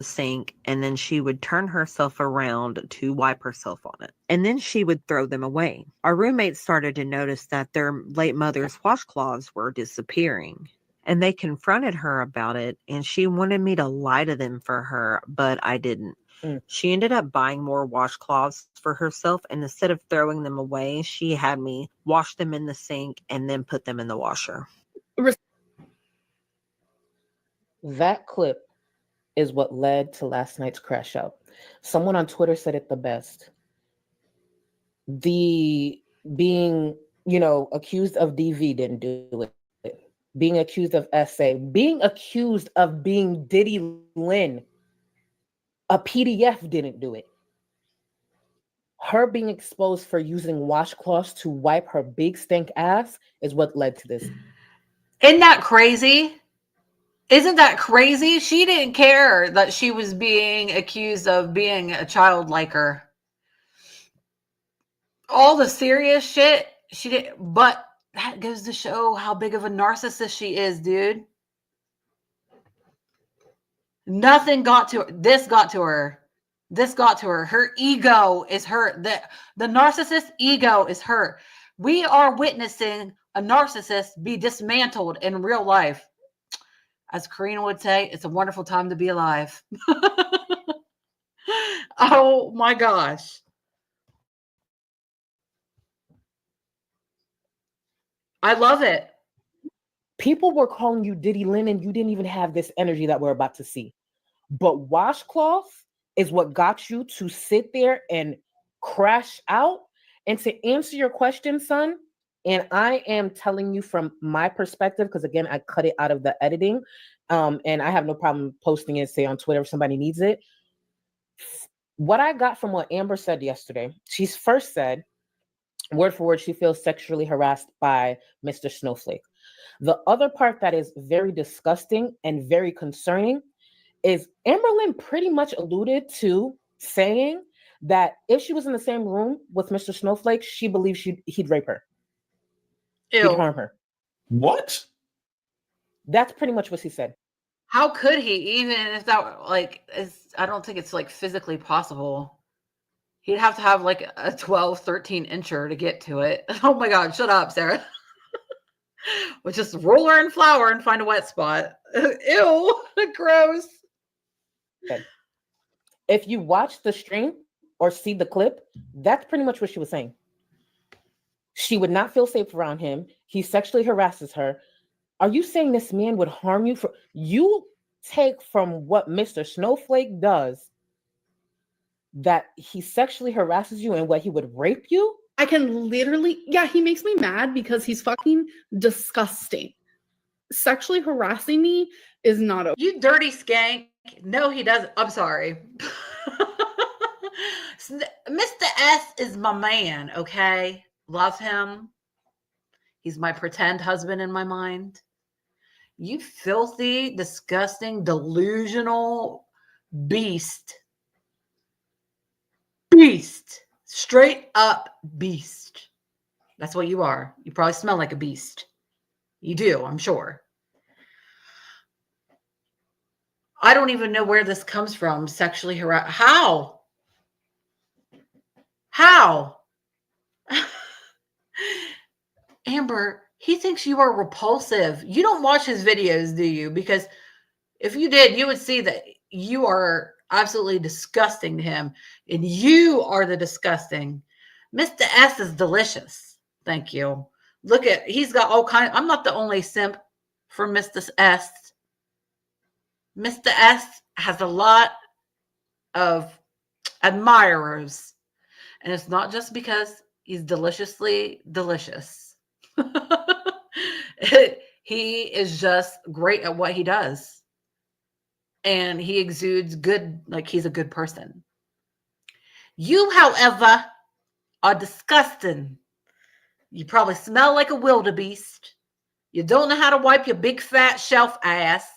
Sink, and then she would turn herself around to wipe herself on it. And then she would throw them away. Our roommates started to notice that their late mother's washcloths were disappearing. And they confronted her about it, and she wanted me to lie to them for her, but I didn't. She ended up buying more washcloths for herself, and instead of throwing them away, she had me wash them in the sink and then put them in the washer. That clip is what led to last night's crash out. Someone on Twitter said it the best. The being, accused of DV didn't do it. Being accused of SA, being accused of being Diddy Lynn, a PDF didn't do it. Her being exposed for using washcloths to wipe her big stink ass is what led to this. Isn't that crazy? Isn't that crazy? She didn't care that she was being accused of being a child like her. All the serious shit, she did, but that goes to show how big of a narcissist she is, dude. Nothing got to her. This got to her. This got to her. Her ego is hurt. The narcissist ego is hurt. We are witnessing a narcissist be dismantled in real life. As Karina would say, it's a wonderful time to be alive. Oh my gosh. I love it. People were calling you Diddy Lynn, and you didn't even have this energy that we're about to see. But washcloth is what got you to sit there and crash out. And to answer your question, son, and I am telling you from my perspective, because again, I cut it out of the editing, and I have no problem posting it, say on Twitter if somebody needs it. What I got from what Amber said yesterday, she's first said, word for word, she feels sexually harassed by Mr. Snowflake. The other part that is very disgusting and very concerning is Amberlynn pretty much alluded to saying that if she was in the same room with Mr. Snowflake, she believes he'd rape her. Ew. He'd harm her. What? That's pretty much what she said. How could he, even if that, I don't think it's physically possible. He'd have to have a 12, 13 incher to get to it. Oh my God, shut up, Sarah. We'll just roll her in flour and find a wet spot. Ew, gross. Okay. If you watch the stream or see the clip, that's pretty much what she was saying. She would not feel safe around him. He sexually harasses her. Are you saying this man would harm you? For you take from what Mr. Snowflake does that he sexually harasses you and what he would rape you? I can literally, yeah, he makes me mad because he's fucking disgusting. Sexually harassing me is not okay. You dirty skank. No, he doesn't. I'm sorry. Mr. S is my man, okay? Love him. He's my pretend husband in my mind. You filthy, disgusting, delusional beast. Beast. Straight up beast. That's what you are. You probably smell like a beast. You do, I'm sure. I don't even know where this comes from. Sexually harass. How? How? Amber, he thinks you are repulsive. You don't watch his videos, do you? Because if you did, you would see that you are absolutely disgusting to him. And you are the disgusting. Mr. S is delicious. Thank you. Look at, he's got all kinds. I'm not the only simp for Mr. S. Mr. S has a lot of admirers. And it's not just because he's deliciously delicious. He is just great at what he does. And he exudes good, like he's a good person. You, however, are disgusting. You probably smell like a wildebeest. You don't know how to wipe your big fat shelf ass.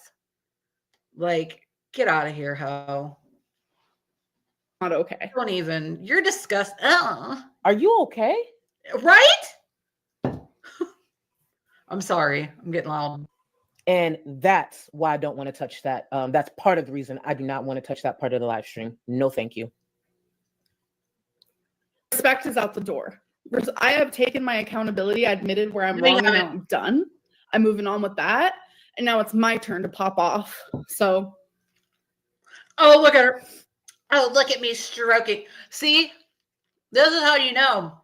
Like, get out of here, ho. Not okay. Don't even. You're disgusting. Are you okay? Right? I'm sorry. I'm getting loud. And that's why I don't want to touch that. That's part of the reason I do not want to touch that part of the live stream. No, thank you. Respect is out the door. I have taken my accountability. I admitted where I'm wrong and now I'm done. I'm moving on with that. And now it's my turn to pop off. So. Oh, look at her. Oh, look at me stroking. See, this is how you know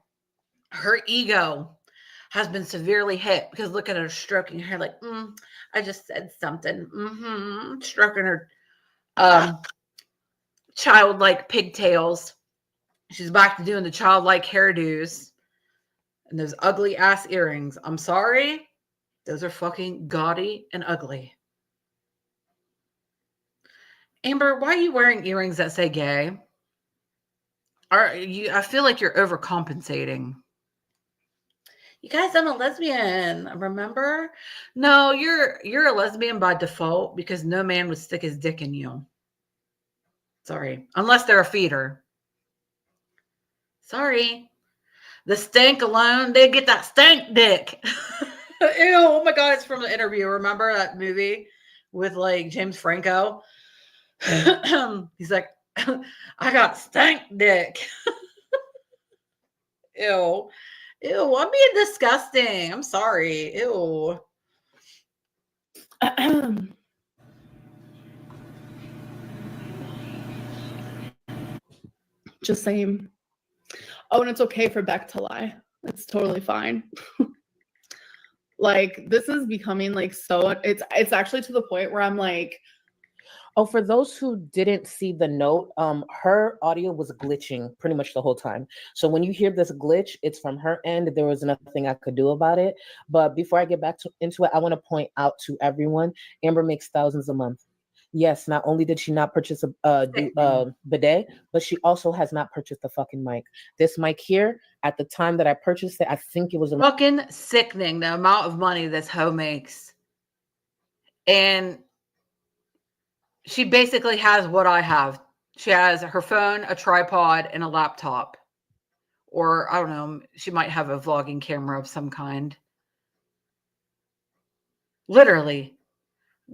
her ego has been severely hit, because look at her stroking her hair like, I just said something. Stroking her childlike pigtails. She's back to doing the childlike hairdos and those ugly ass earrings. I'm sorry. Those are fucking gaudy and ugly. Amber, why are you wearing earrings that say gay? I feel like you're overcompensating. You guys, I'm a lesbian, remember? No, you're a lesbian by default because no man would stick his dick in you. Sorry. Unless they're a feeder. Sorry. The stank alone, they get that stank dick. Ew, oh my God, it's from the Interview. Remember that movie with like James Franco? He's like, I got stank dick. Ew. Ew, I'm being disgusting. I'm sorry. Ew. Just saying. Oh, and it's okay for Beck to lie. It's totally fine. Like, this is becoming like so, it's actually to the point where I'm like, oh, for those who didn't see the note, her audio was glitching pretty much the whole time. So when you hear this glitch, it's from her end. There was nothing I could do about it. But before I get back into it, I want to point out to everyone, Amber makes thousands a month. Yes, not only did she not purchase a bidet, but she also has not purchased the fucking mic. This mic here, at the time that I purchased it, I think it was fucking sickening, the amount of money this hoe makes. And she basically has what I have. She has her phone, a tripod, and a laptop. Or, I don't know, she might have a vlogging camera of some kind. Literally.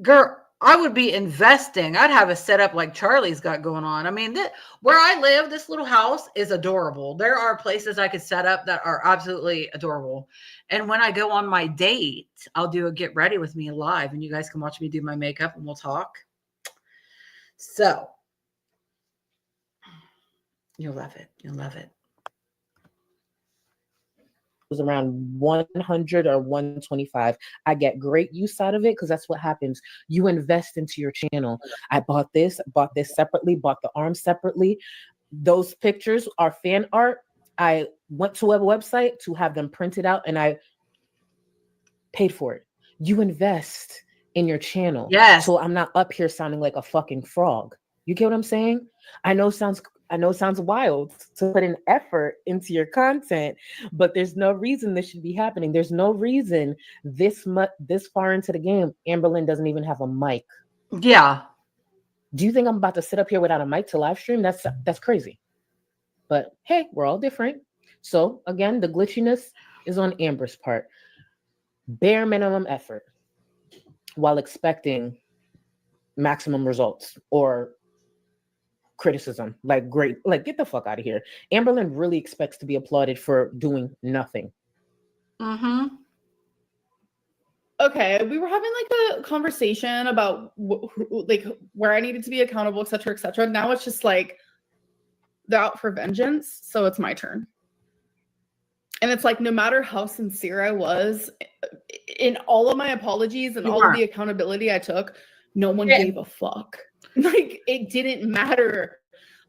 Girl, I would be investing. I'd have a setup like Charlie's got going on. I mean, where I live, this little house is adorable. There are places I could set up that are absolutely adorable. And when I go on my date, I'll do a get ready with me live, and you guys can watch me do my makeup and we'll talk. So, you'll love it. You'll love it. around 100 or 125. I get great use out of it because that's what happens. You invest into your channel. I bought this separately, bought the arm separately. Those pictures are fan art. I went to a website to have them printed out and I paid for it. You invest in your channel. Yes. So I'm not up here sounding like a fucking frog. You get what I'm saying? I know it sounds wild to put an effort into your content, but there's no reason this should be happening. There's no reason this far into the game, Amberlynn doesn't even have a mic. Yeah. Do you think I'm about to sit up here without a mic to live stream? That's crazy. But hey, we're all different. So again, the glitchiness is on Amber's part. Bare minimum effort while expecting maximum results or criticism. Like, great, like, get the fuck out of here. Amberlynn really expects to be applauded for doing nothing. Mm-hmm. Okay, we were having like a conversation about like where I needed to be accountable, etc., etc. Now it's just like they're out for vengeance, so it's my turn. And it's like, no matter how sincere I was in all of my apologies and all of the accountability I took, no one gave a fuck. Like, it didn't matter.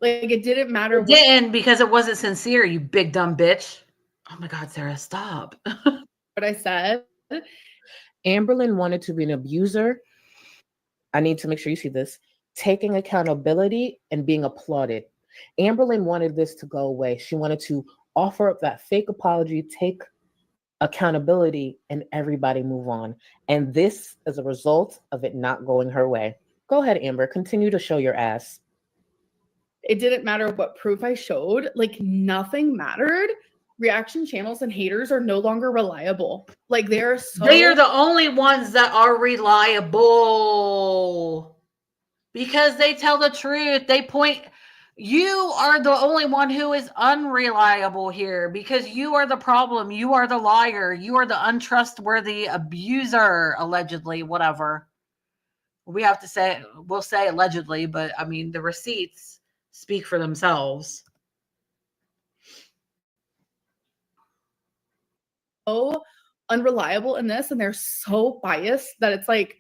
Like, it didn't matter. It didn't, because it wasn't sincere, you big dumb bitch. Oh my God, Sarah, stop. What I said. Amberlynn wanted to be an abuser. I need to make sure you see this. Taking accountability and being applauded. Amberlynn wanted this to go away. She wanted to offer up that fake apology, take accountability, and everybody move on. And this is a result of it not going her way. Go ahead, Amber. Continue to show your ass. It didn't matter what proof I showed. Like, nothing mattered. Reaction channels and haters are no longer reliable. Like, they are the only ones that are reliable because they tell the truth. They point. You are the only one who is unreliable here because you are the problem. You are the liar. You are the untrustworthy abuser, allegedly, whatever. We have to say, we'll say allegedly, but I mean, the receipts speak for themselves. So unreliable in this, and they're so biased that it's like,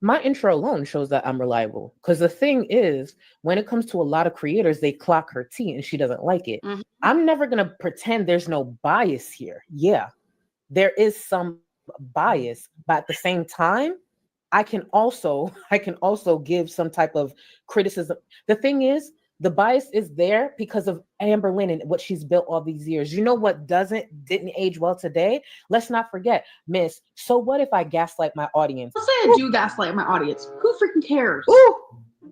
my intro alone shows that I'm reliable. Because the thing is, when it comes to a lot of creators, they clock her tea and she doesn't like it. Mm-hmm. I'm never going to pretend there's no bias here. Yeah, there is some bias, but at the same time, I can also give some type of criticism. The thing is, the bias is there because of Amberlynn and what she's built all these years. You know what didn't age well today? Let's not forget, Miss. So what if I gaslight my audience? I'll say I do gaslight my audience. Who freaking cares? Ooh.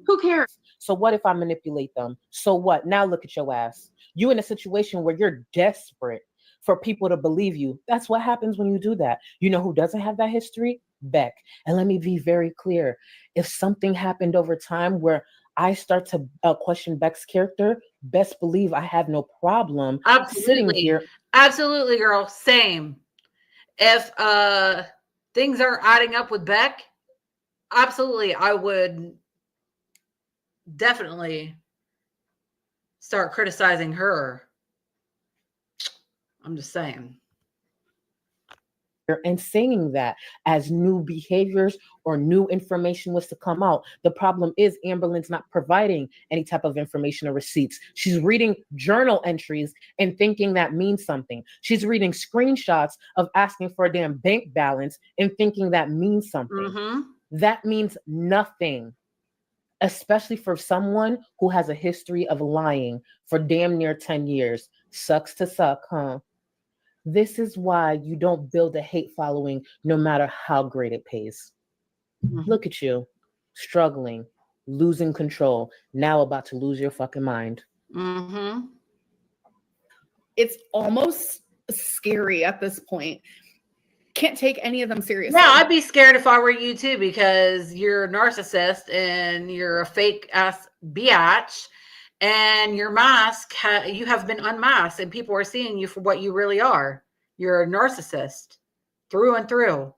Who cares? So what if I manipulate them? So what? Now look at your ass. You in a situation where you're desperate for people to believe you. That's what happens when you do that. You know who doesn't have that history? Beck. And let me be very clear. If something happened over time where I start to question Beck's character, best believe I have no problem sitting here. Absolutely, girl. Same. If things are adding up with Beck, absolutely, I would definitely start criticizing her. I'm just saying. And saying that as new behaviors or new information was to come out. The problem is Amberlynn's not providing any type of information or receipts. She's reading journal entries and thinking that means something. She's reading screenshots of asking for a damn bank balance and thinking that means something. Mm-hmm. That means nothing, especially for someone who has a history of lying for damn near 10 years. Sucks to suck, huh? This is why you don't build a hate following no matter how great it pays. Mm-hmm. Look at you, struggling, losing control, now about to lose your fucking mind. Mm-hmm. It's almost scary at this point. Can't take any of them seriously. Yeah, I'd be scared if I were you too, because you're a narcissist and you're a fake ass biatch. And your mask, you have been unmasked and people are seeing you for what you really are. You're a narcissist through and through.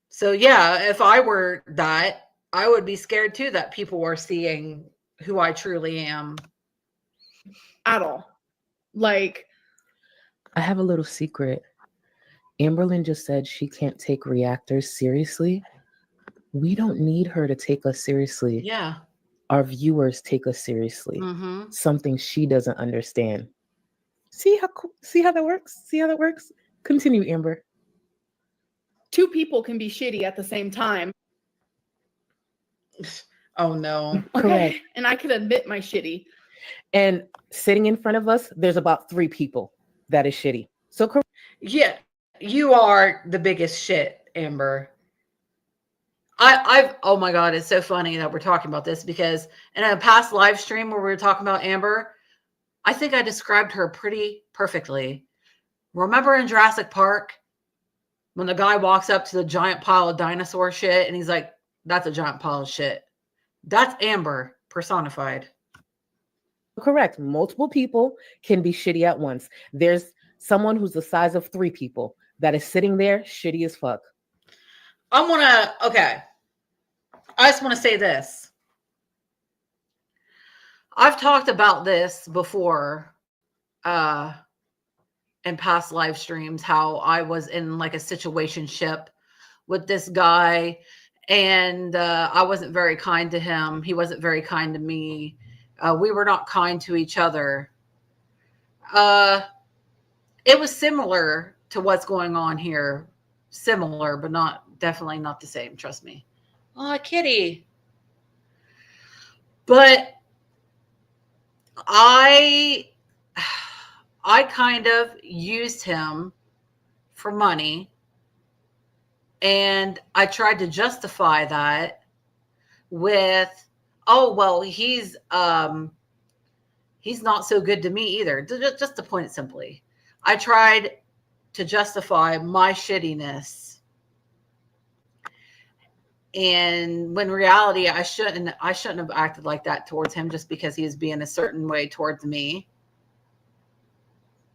So yeah, if I were that, I would be scared too that people were seeing who I truly am. At all. Like, I have a little secret. Amberlynn just said she can't take reactors seriously. We don't need her to take us seriously. Yeah. Our viewers take us seriously. Mm-hmm. Something she doesn't understand. See how that works? See how that works? Continue, Amber. Two people can be shitty at the same time. Oh no. Correct. And I can admit my shitty. And sitting in front of us, there's about 3 people that is shitty. So correct. Yeah, you are the biggest shit, Amber. Oh my God, it's so funny that we're talking about this because in a past live stream where we were talking about Amber, I think I described her pretty perfectly. Remember in Jurassic Park when the guy walks up to the giant pile of dinosaur shit and he's like, that's a giant pile of shit. That's Amber personified. Correct. Multiple people can be shitty at once. There's someone who's the size of 3 people that is sitting there shitty as fuck. Okay. I just want to say this. I've talked about this before in past live streams, how I was in like a situationship with this guy and I wasn't very kind to him. He wasn't very kind to me. We were not kind to each other. It was similar to what's going on here. Similar, but definitely not the same. Trust me. Oh, kitty. But I kind of used him for money. And I tried to justify that with, oh, well, he's not so good to me either. Just to point it simply. I tried to justify my shittiness. And when in reality, I shouldn't have acted like that towards him just because he was being a certain way towards me.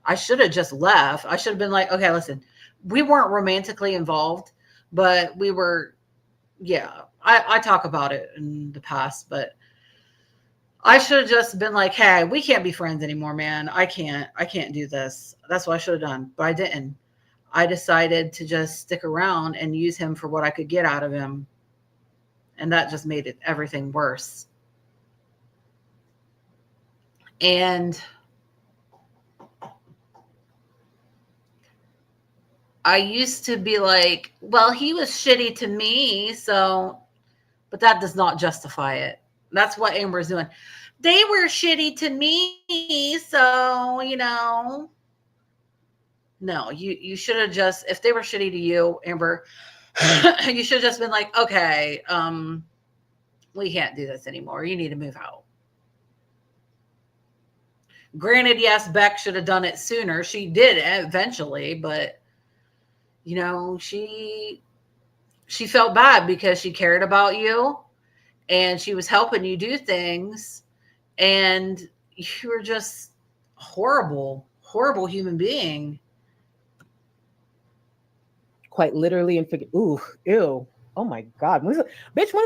I should have just left. I should have been like, okay, listen, we weren't romantically involved, but we were, yeah, I talk about it in the past, but I should have just been like, hey, we can't be friends anymore, man. I can't do this. That's what I should have done, but I didn't. I decided to just stick around and use him for what I could get out of him. And that just made everything worse. And I used to be like, well, he was shitty to me, but that does not justify it. That's what Amber's doing. They were shitty to me, so, No, you should have just, if they were shitty to you, Amber, you should have just been like, okay, we can't do this anymore. You need to move out. Granted, yes, Beck should have done it sooner. She did eventually, but she felt bad because she cared about you and she was helping you do things, and you were just horrible human being. Quite literally and figure. Ooh, ew. Oh my God. When's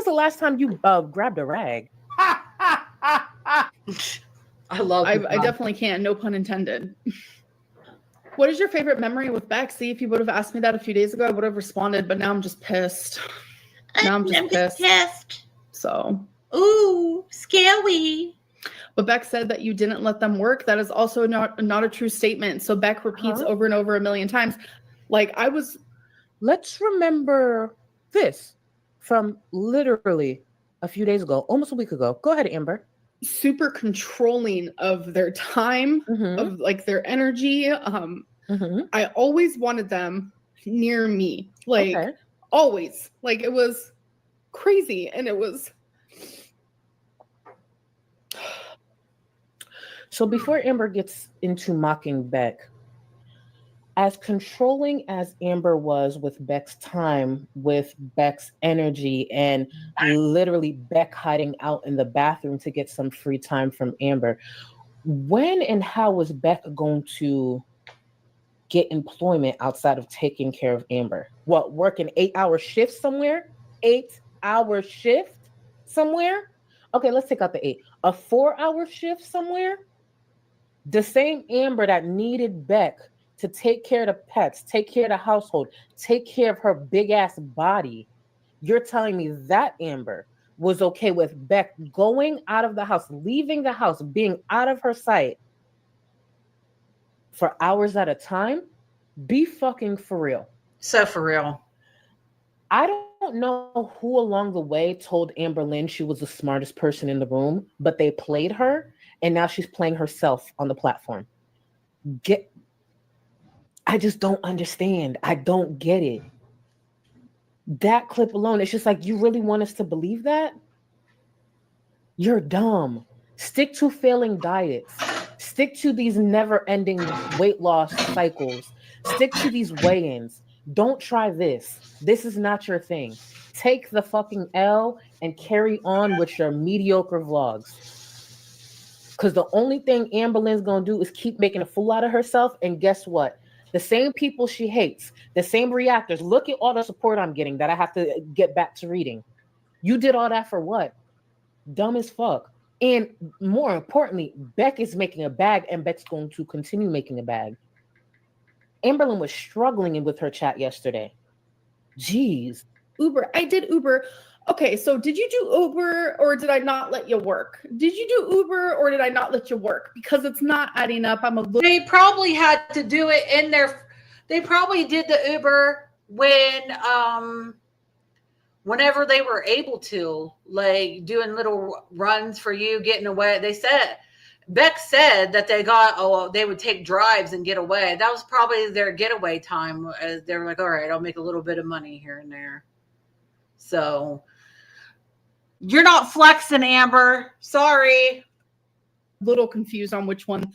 the last time you grabbed a rag? I definitely can't. No pun intended. What is your favorite memory with Beck? See, if you would have asked me that a few days ago, I would have responded, but now I'm just pissed. I'm just pissed. So. Ooh, scary. But Beck said that you didn't let them work. That is also not a true statement. So Beck repeats over and over a million times. Let's remember this from literally a few days ago, almost a week ago. Go ahead, Amber. Super controlling of their time, of their energy. I always wanted them near me, always. It was crazy, and it was. So before Amber gets into mocking Beck, as controlling as Amber was with Beck's time, with Beck's energy, and literally Beck hiding out in the bathroom to get some free time from Amber, when and how was Beck going to get employment outside of taking care of Amber? What, work an 8-hour shift somewhere? 8-hour shift somewhere? Okay, let's take out the 8. A 4-hour shift somewhere? The same Amber that needed Beck to take care of the pets, take care of the household, take care of her big ass body. You're telling me that Amber was okay with Beck going out of the house, leaving the house, being out of her sight for hours at a time? Be fucking for real. So for real. I don't know who along the way told Amberlynn she was the smartest person in the room, but they played her, and now she's playing herself on the platform. I just don't understand. I don't get it. That clip alone, it's just like, you really want us to believe that? You're dumb. Stick to failing diets. Stick to these never-ending weight loss cycles. Stick to these weigh-ins. Don't try this. This is not your thing. Take the fucking L and carry on with your mediocre vlogs. Because the only thing Amberlynn's going to do is keep making a fool out of herself. And guess what? The same people she hates, the same reactors. Look at all the support I'm getting that I have to get back to reading. You did all that for what? Dumb as fuck. And more importantly, Beck is making a bag, and Beck's going to continue making a bag. Amberlynn was struggling with her chat yesterday. Jeez. Uber. I did Uber. Okay, so did you do Uber or did I not let you work? Did you do Uber or did I not let you work? Because it's not adding up. I'm a little. They probably had to do it in their. They probably did the Uber whenever they were able to, like doing little runs for you, getting away. Beck said that they would take drives and get away. That was probably their getaway time. As they were like, all right, I'll make a little bit of money here and there. So you're not flexing, Amber. Sorry. Little confused on which one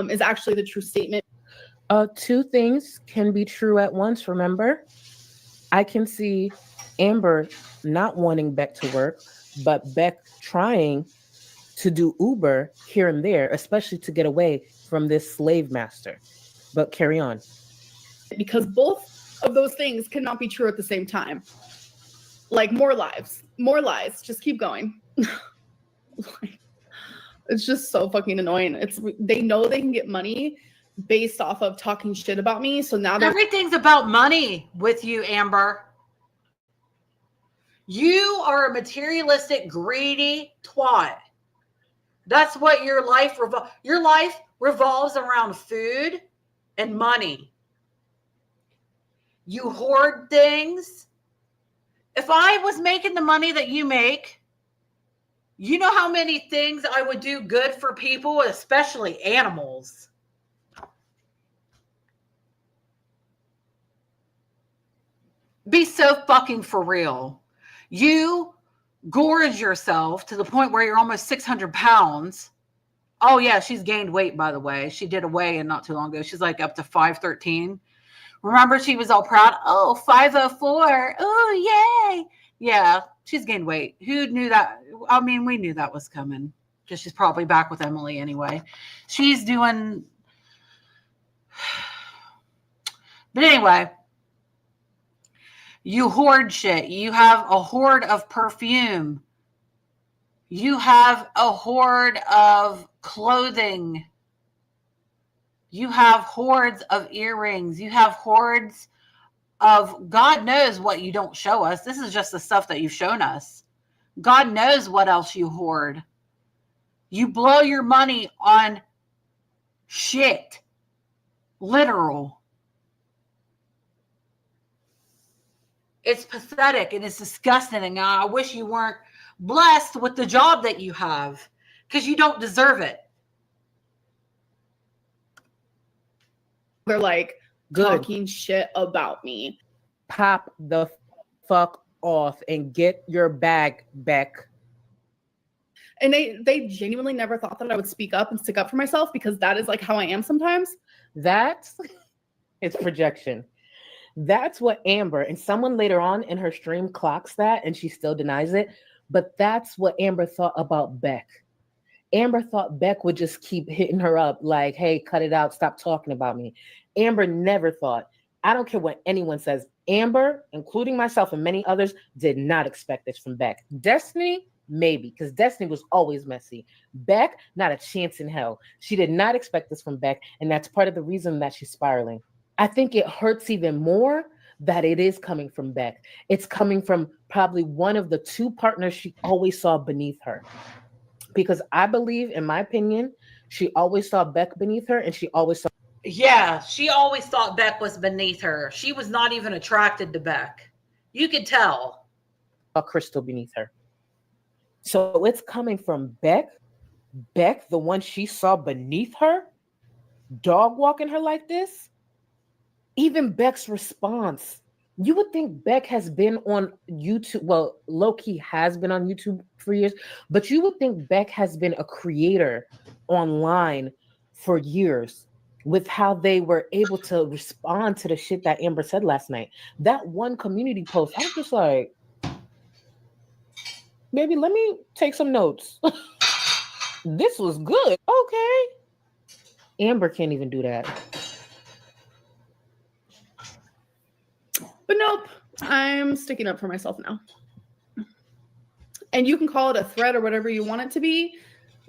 is actually the true statement. Two things can be true at once, remember? I can see Amber not wanting Beck to work, but Beck trying to do Uber here and there, especially to get away from this slave master. But carry on. Because both of those things cannot be true at the same time. Like more lies. Just keep going. It's just so fucking annoying. They know they can get money based off of talking shit about me. So now everything's about money with you, Amber. You are a materialistic, greedy twat. That's what your life revolves around food and money. You hoard things. If I was making the money that you make, you know how many things I would do good for people, especially animals. Be so fucking for real. You gorge yourself to the point where you're almost 600 pounds. Oh, yeah, she's gained weight, by the way. She did a weigh-in not too long ago. She's like up to 513. Remember, she was all proud. Oh, 504. Oh, yay. Yeah, she's gained weight. Who knew that? I mean, we knew that was coming because she's probably back with Emily anyway. She's doing. But anyway, you hoard shit. You have a hoard of perfume. You have a hoard of clothing. You have hordes of earrings. You have hordes of God knows what you don't show us. This is just the stuff that you've shown us. God knows what else you hoard. You blow your money on shit. Literal. It's pathetic and it's disgusting. And I wish you weren't blessed with the job that you have because you don't deserve it. They're like talking shit about me. Pop the fuck off and get your bag back. And they genuinely never thought that I would speak up and stick up for myself because that is like how I am sometimes. It's projection. That's what Amber, and someone later on in her stream clocks that and she still denies it, but that's what Amber thought about Beck. Amber thought Beck would just keep hitting her up like, hey, cut it out, stop talking about me. Amber never thought, I don't care what anyone says, Amber, including myself and many others, did not expect this from Beck. Destiny maybe, because Destiny was always messy. Beck, not a chance in hell. She did not expect this from Beck, and that's part of the reason that she's spiraling. I think it hurts even more that it is coming from Beck. It's coming from probably one of the two partners she always saw beneath her. Because I believe, in my opinion, she always saw Beck beneath her, and she always saw. Yeah, she always thought Beck was beneath her. She was not even attracted to Beck. You could tell. Crystal beneath her. So it's coming from Beck. Beck, the one she saw beneath her, dog walking her like this. Even Beck's response. You would think Beck has been on YouTube. Well, low-key has been on YouTube for years, but you would think Beck has been a creator online for years with how they were able to respond to the shit that Amber said last night. That one community post, I was just like, baby, let me take some notes. This was good. Okay. Amber can't even do that. But nope, I'm sticking up for myself now. And you can call it a threat or whatever you want it to be.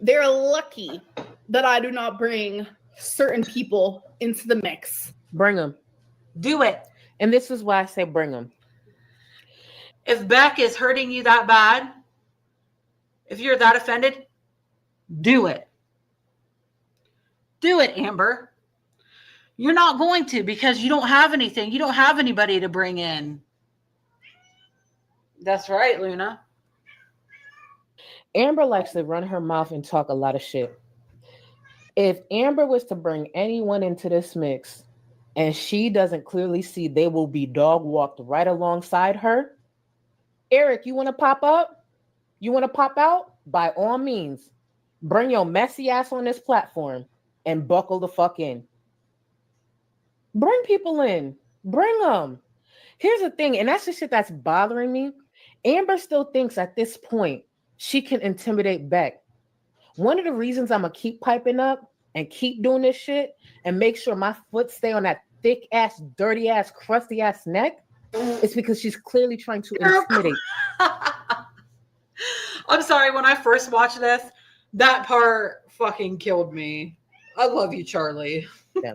They're lucky that I do not bring certain people into the mix. Bring them. Do it. And this is why I say bring them. If Beck is hurting you that bad, if you're that offended, do it. Do it, Amber. You're not going to because you don't have anything. You don't have anybody to bring in. That's right, Luna. Amber likes to run her mouth and talk a lot of shit. If Amber was to bring anyone into this mix and she doesn't clearly see they will be dog walked right alongside her, Eric, you want to pop up? You want to pop out? By all means, bring your messy ass on this platform and buckle the fuck in. Bring people in. Bring them. Here's the thing, and that's the shit that's bothering me. Amber still thinks at this point she can intimidate Beck. One of the reasons I'm going to keep piping up and keep doing this shit and make sure my foot stay on that thick ass, dirty ass, crusty ass neck is because she's clearly trying to intimidate. I'm sorry, when I first watched this, that part fucking killed me. I love you, Charlie. Yeah.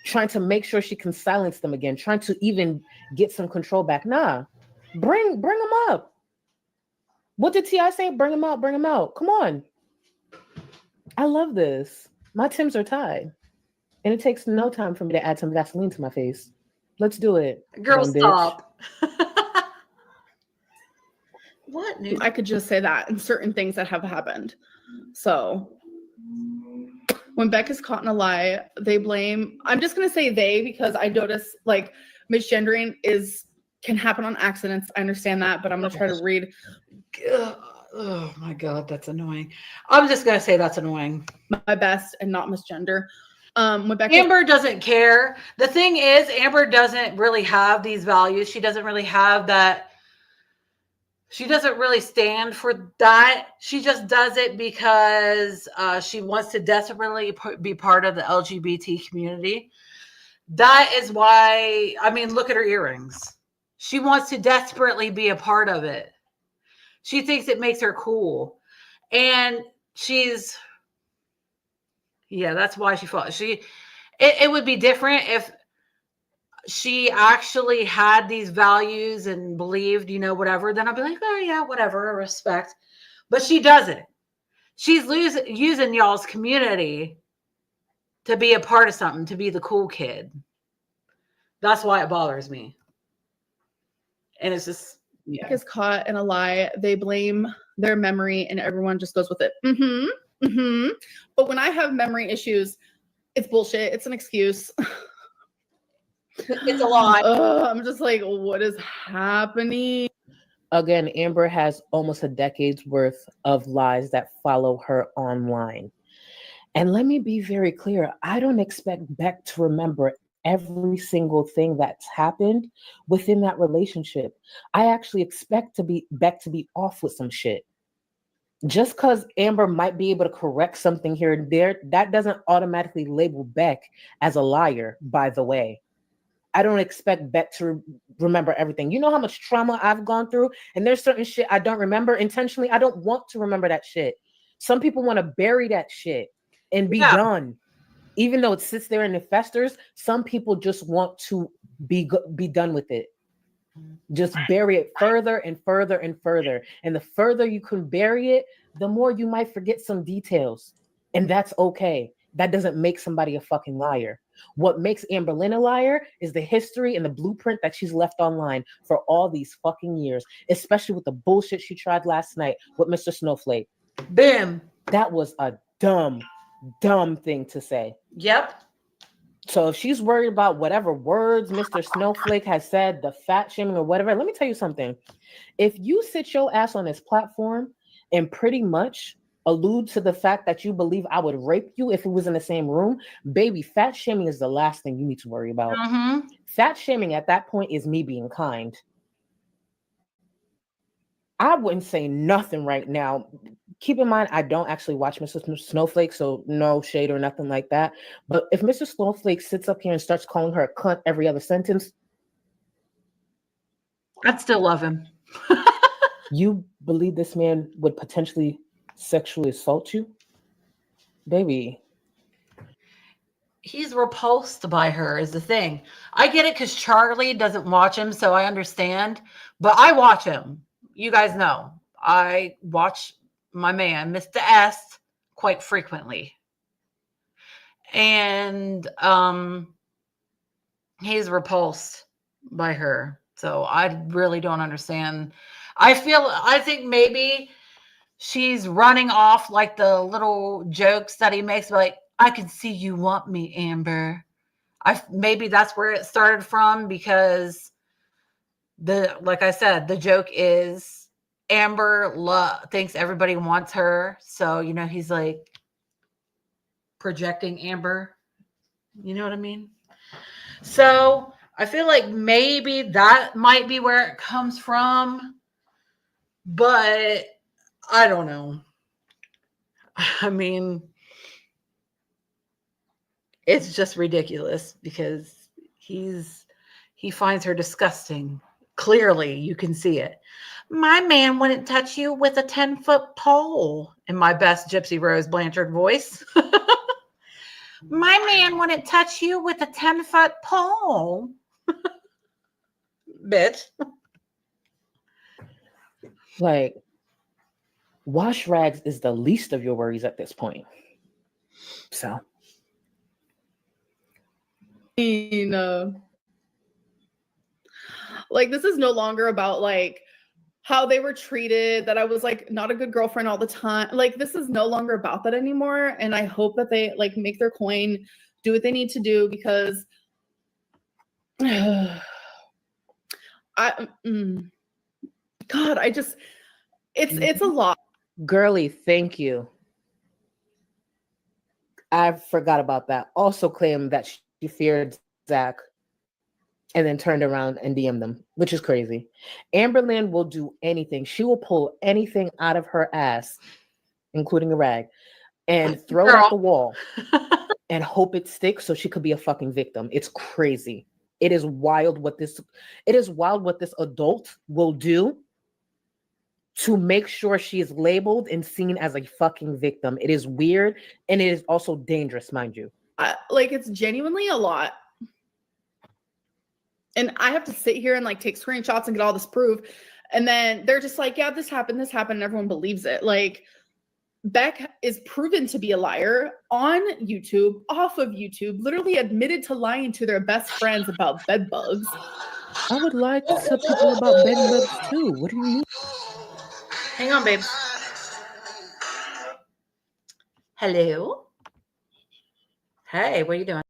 Trying to make sure she can silence them again, trying to even get some control back. Nah, bring them up. What did T.I. say? Bring them out, bring them out. Come on. I love this. My Tims are tied. And it takes no time for me to add some Vaseline to my face. Let's do it. Girl, dumb bitch. stop. What? I could just say that in certain things that have happened. So when Beck is caught in a lie, they blame, I'm just going to say they, because I notice like misgendering can happen on accidents. I understand that, but I'm going to try to read. Oh my God, that's annoying. I'm just going to say that's annoying. My best and not misgender. When Beck Amber doesn't care. The thing is, Amber doesn't really have these values. She doesn't really have that. She doesn't really stand for that. She just does it because she wants to desperately be part of the LGBT community. That is why, I mean, look at her earrings. She wants to desperately be a part of it. She thinks it makes her cool. And that's why she fought. It would be different if she actually had these values and believed, whatever, then I'd be like, oh yeah, whatever, respect. But she doesn't. She's using y'all's community to be a part of something, to be the cool kid. That's why it bothers me. And it's just, Beck is caught in a lie. They blame their memory and everyone just goes with it. But when I have memory issues, it's bullshit. It's an excuse. It's a lot. I'm just like, what is happening? Again, Amber has almost a decade's worth of lies that follow her online. And let me be very clear. I don't expect Beck to remember every single thing that's happened within that relationship. I actually expect Beck to be off with some shit. Just because Amber might be able to correct something here and there, that doesn't automatically label Beck as a liar, by the way. I don't expect Bet to remember everything. You know how much trauma I've gone through, and there's certain shit I don't remember intentionally. I don't want to remember that shit. Some people want to bury that shit and be done. Even though it sits there and it festers, some people just want to be done with it. Just bury it further and further and further. And the further you can bury it, the more you might forget some details. And that's okay. That doesn't make somebody a fucking liar. What makes Amberlynn a liar is the history and the blueprint that she's left online for all these fucking years, especially with the bullshit she tried last night with Mr. Snowflake. Boom. That was a dumb thing to say. Yep. So if she's worried about whatever words Mr. Snowflake has said, the fat shaming or whatever, let me tell you something. If you sit your ass on this platform and pretty much allude to the fact that you believe I would rape you if it was in the same room, baby, fat shaming is the last thing you need to worry about. Mm-hmm. Fat shaming at that point is me being kind. I wouldn't say nothing right now. Keep in mind, I don't actually watch Mr. Snowflake, so no shade or nothing like that. But if Mr. Snowflake sits up here and starts calling her a cunt every other sentence, I'd still love him. you believe this man would potentially sexually assault you? Baby. He's repulsed by her is the thing. I get it because Charlie doesn't watch him, so I understand. But I watch him. You guys know. I watch my man, Mr. S, quite frequently. And he's repulsed by her. So I really don't understand. I think maybe she's running off like the little jokes that he makes, like, I can see you want me, Amber. Maybe that's where it started from, because like I said, the joke is Amber thinks everybody wants her. So, he's like projecting Amber. You know what I mean? So I feel like maybe that might be where it comes from, but I don't know. I mean, it's just ridiculous because he finds her disgusting. Clearly, you can see it. My man wouldn't touch you with a 10-foot pole, in my best Gypsy Rose Blanchard voice. My man wouldn't touch you with a 10-foot pole. Bitch. Like, wash rags is the least of your worries at this point. So. Like, this is no longer about like how they were treated, that I was like not a good girlfriend all the time. Like, this is no longer about that anymore. And I hope that they like make their coin, do what they need to do, because God, it's a lot. Girly, thank you. I forgot about that. Also claimed that she feared Zach and then turned around and DM'd them, which is crazy. Amberlynn will do anything. She will pull anything out of her ass, including a rag, and throw it at the wall and hope it sticks so she could be a fucking victim. It's crazy. It is wild what this adult will do to make sure she is labeled and seen as a fucking victim. It is weird, and it is also dangerous, mind you. Like, it's genuinely a lot. And I have to sit here and like take screenshots and get all this proof. And then they're just like, yeah, this happened, and everyone believes it. Like, Beck is proven to be a liar on YouTube, off of YouTube, literally admitted to lying to their best friends about bed bugs. I would lie to people about bed bugs too. What do you mean? Hang on, babes. Hello? Hey, what are you doing?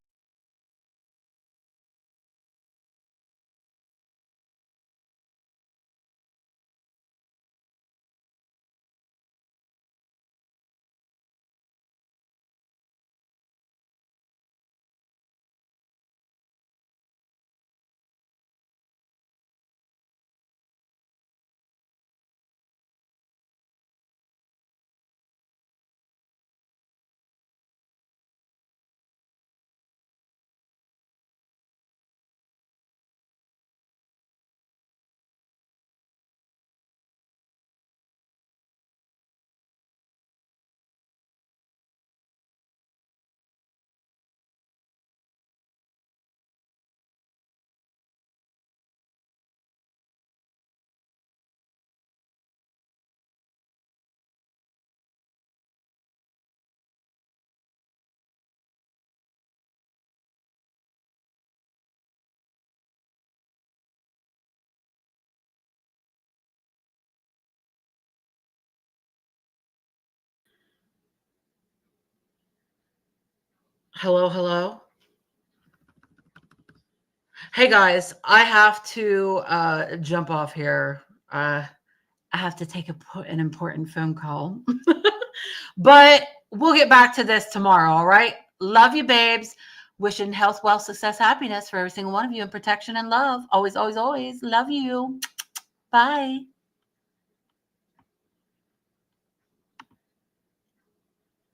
Hello, hello. Hey guys, I have to jump off here. I have to take an important phone call. But we'll get back to this tomorrow, all right? Love you, babes. Wishing health, wealth, success, happiness for every single one of you, and protection and love. Always, always, always. Love you. Bye.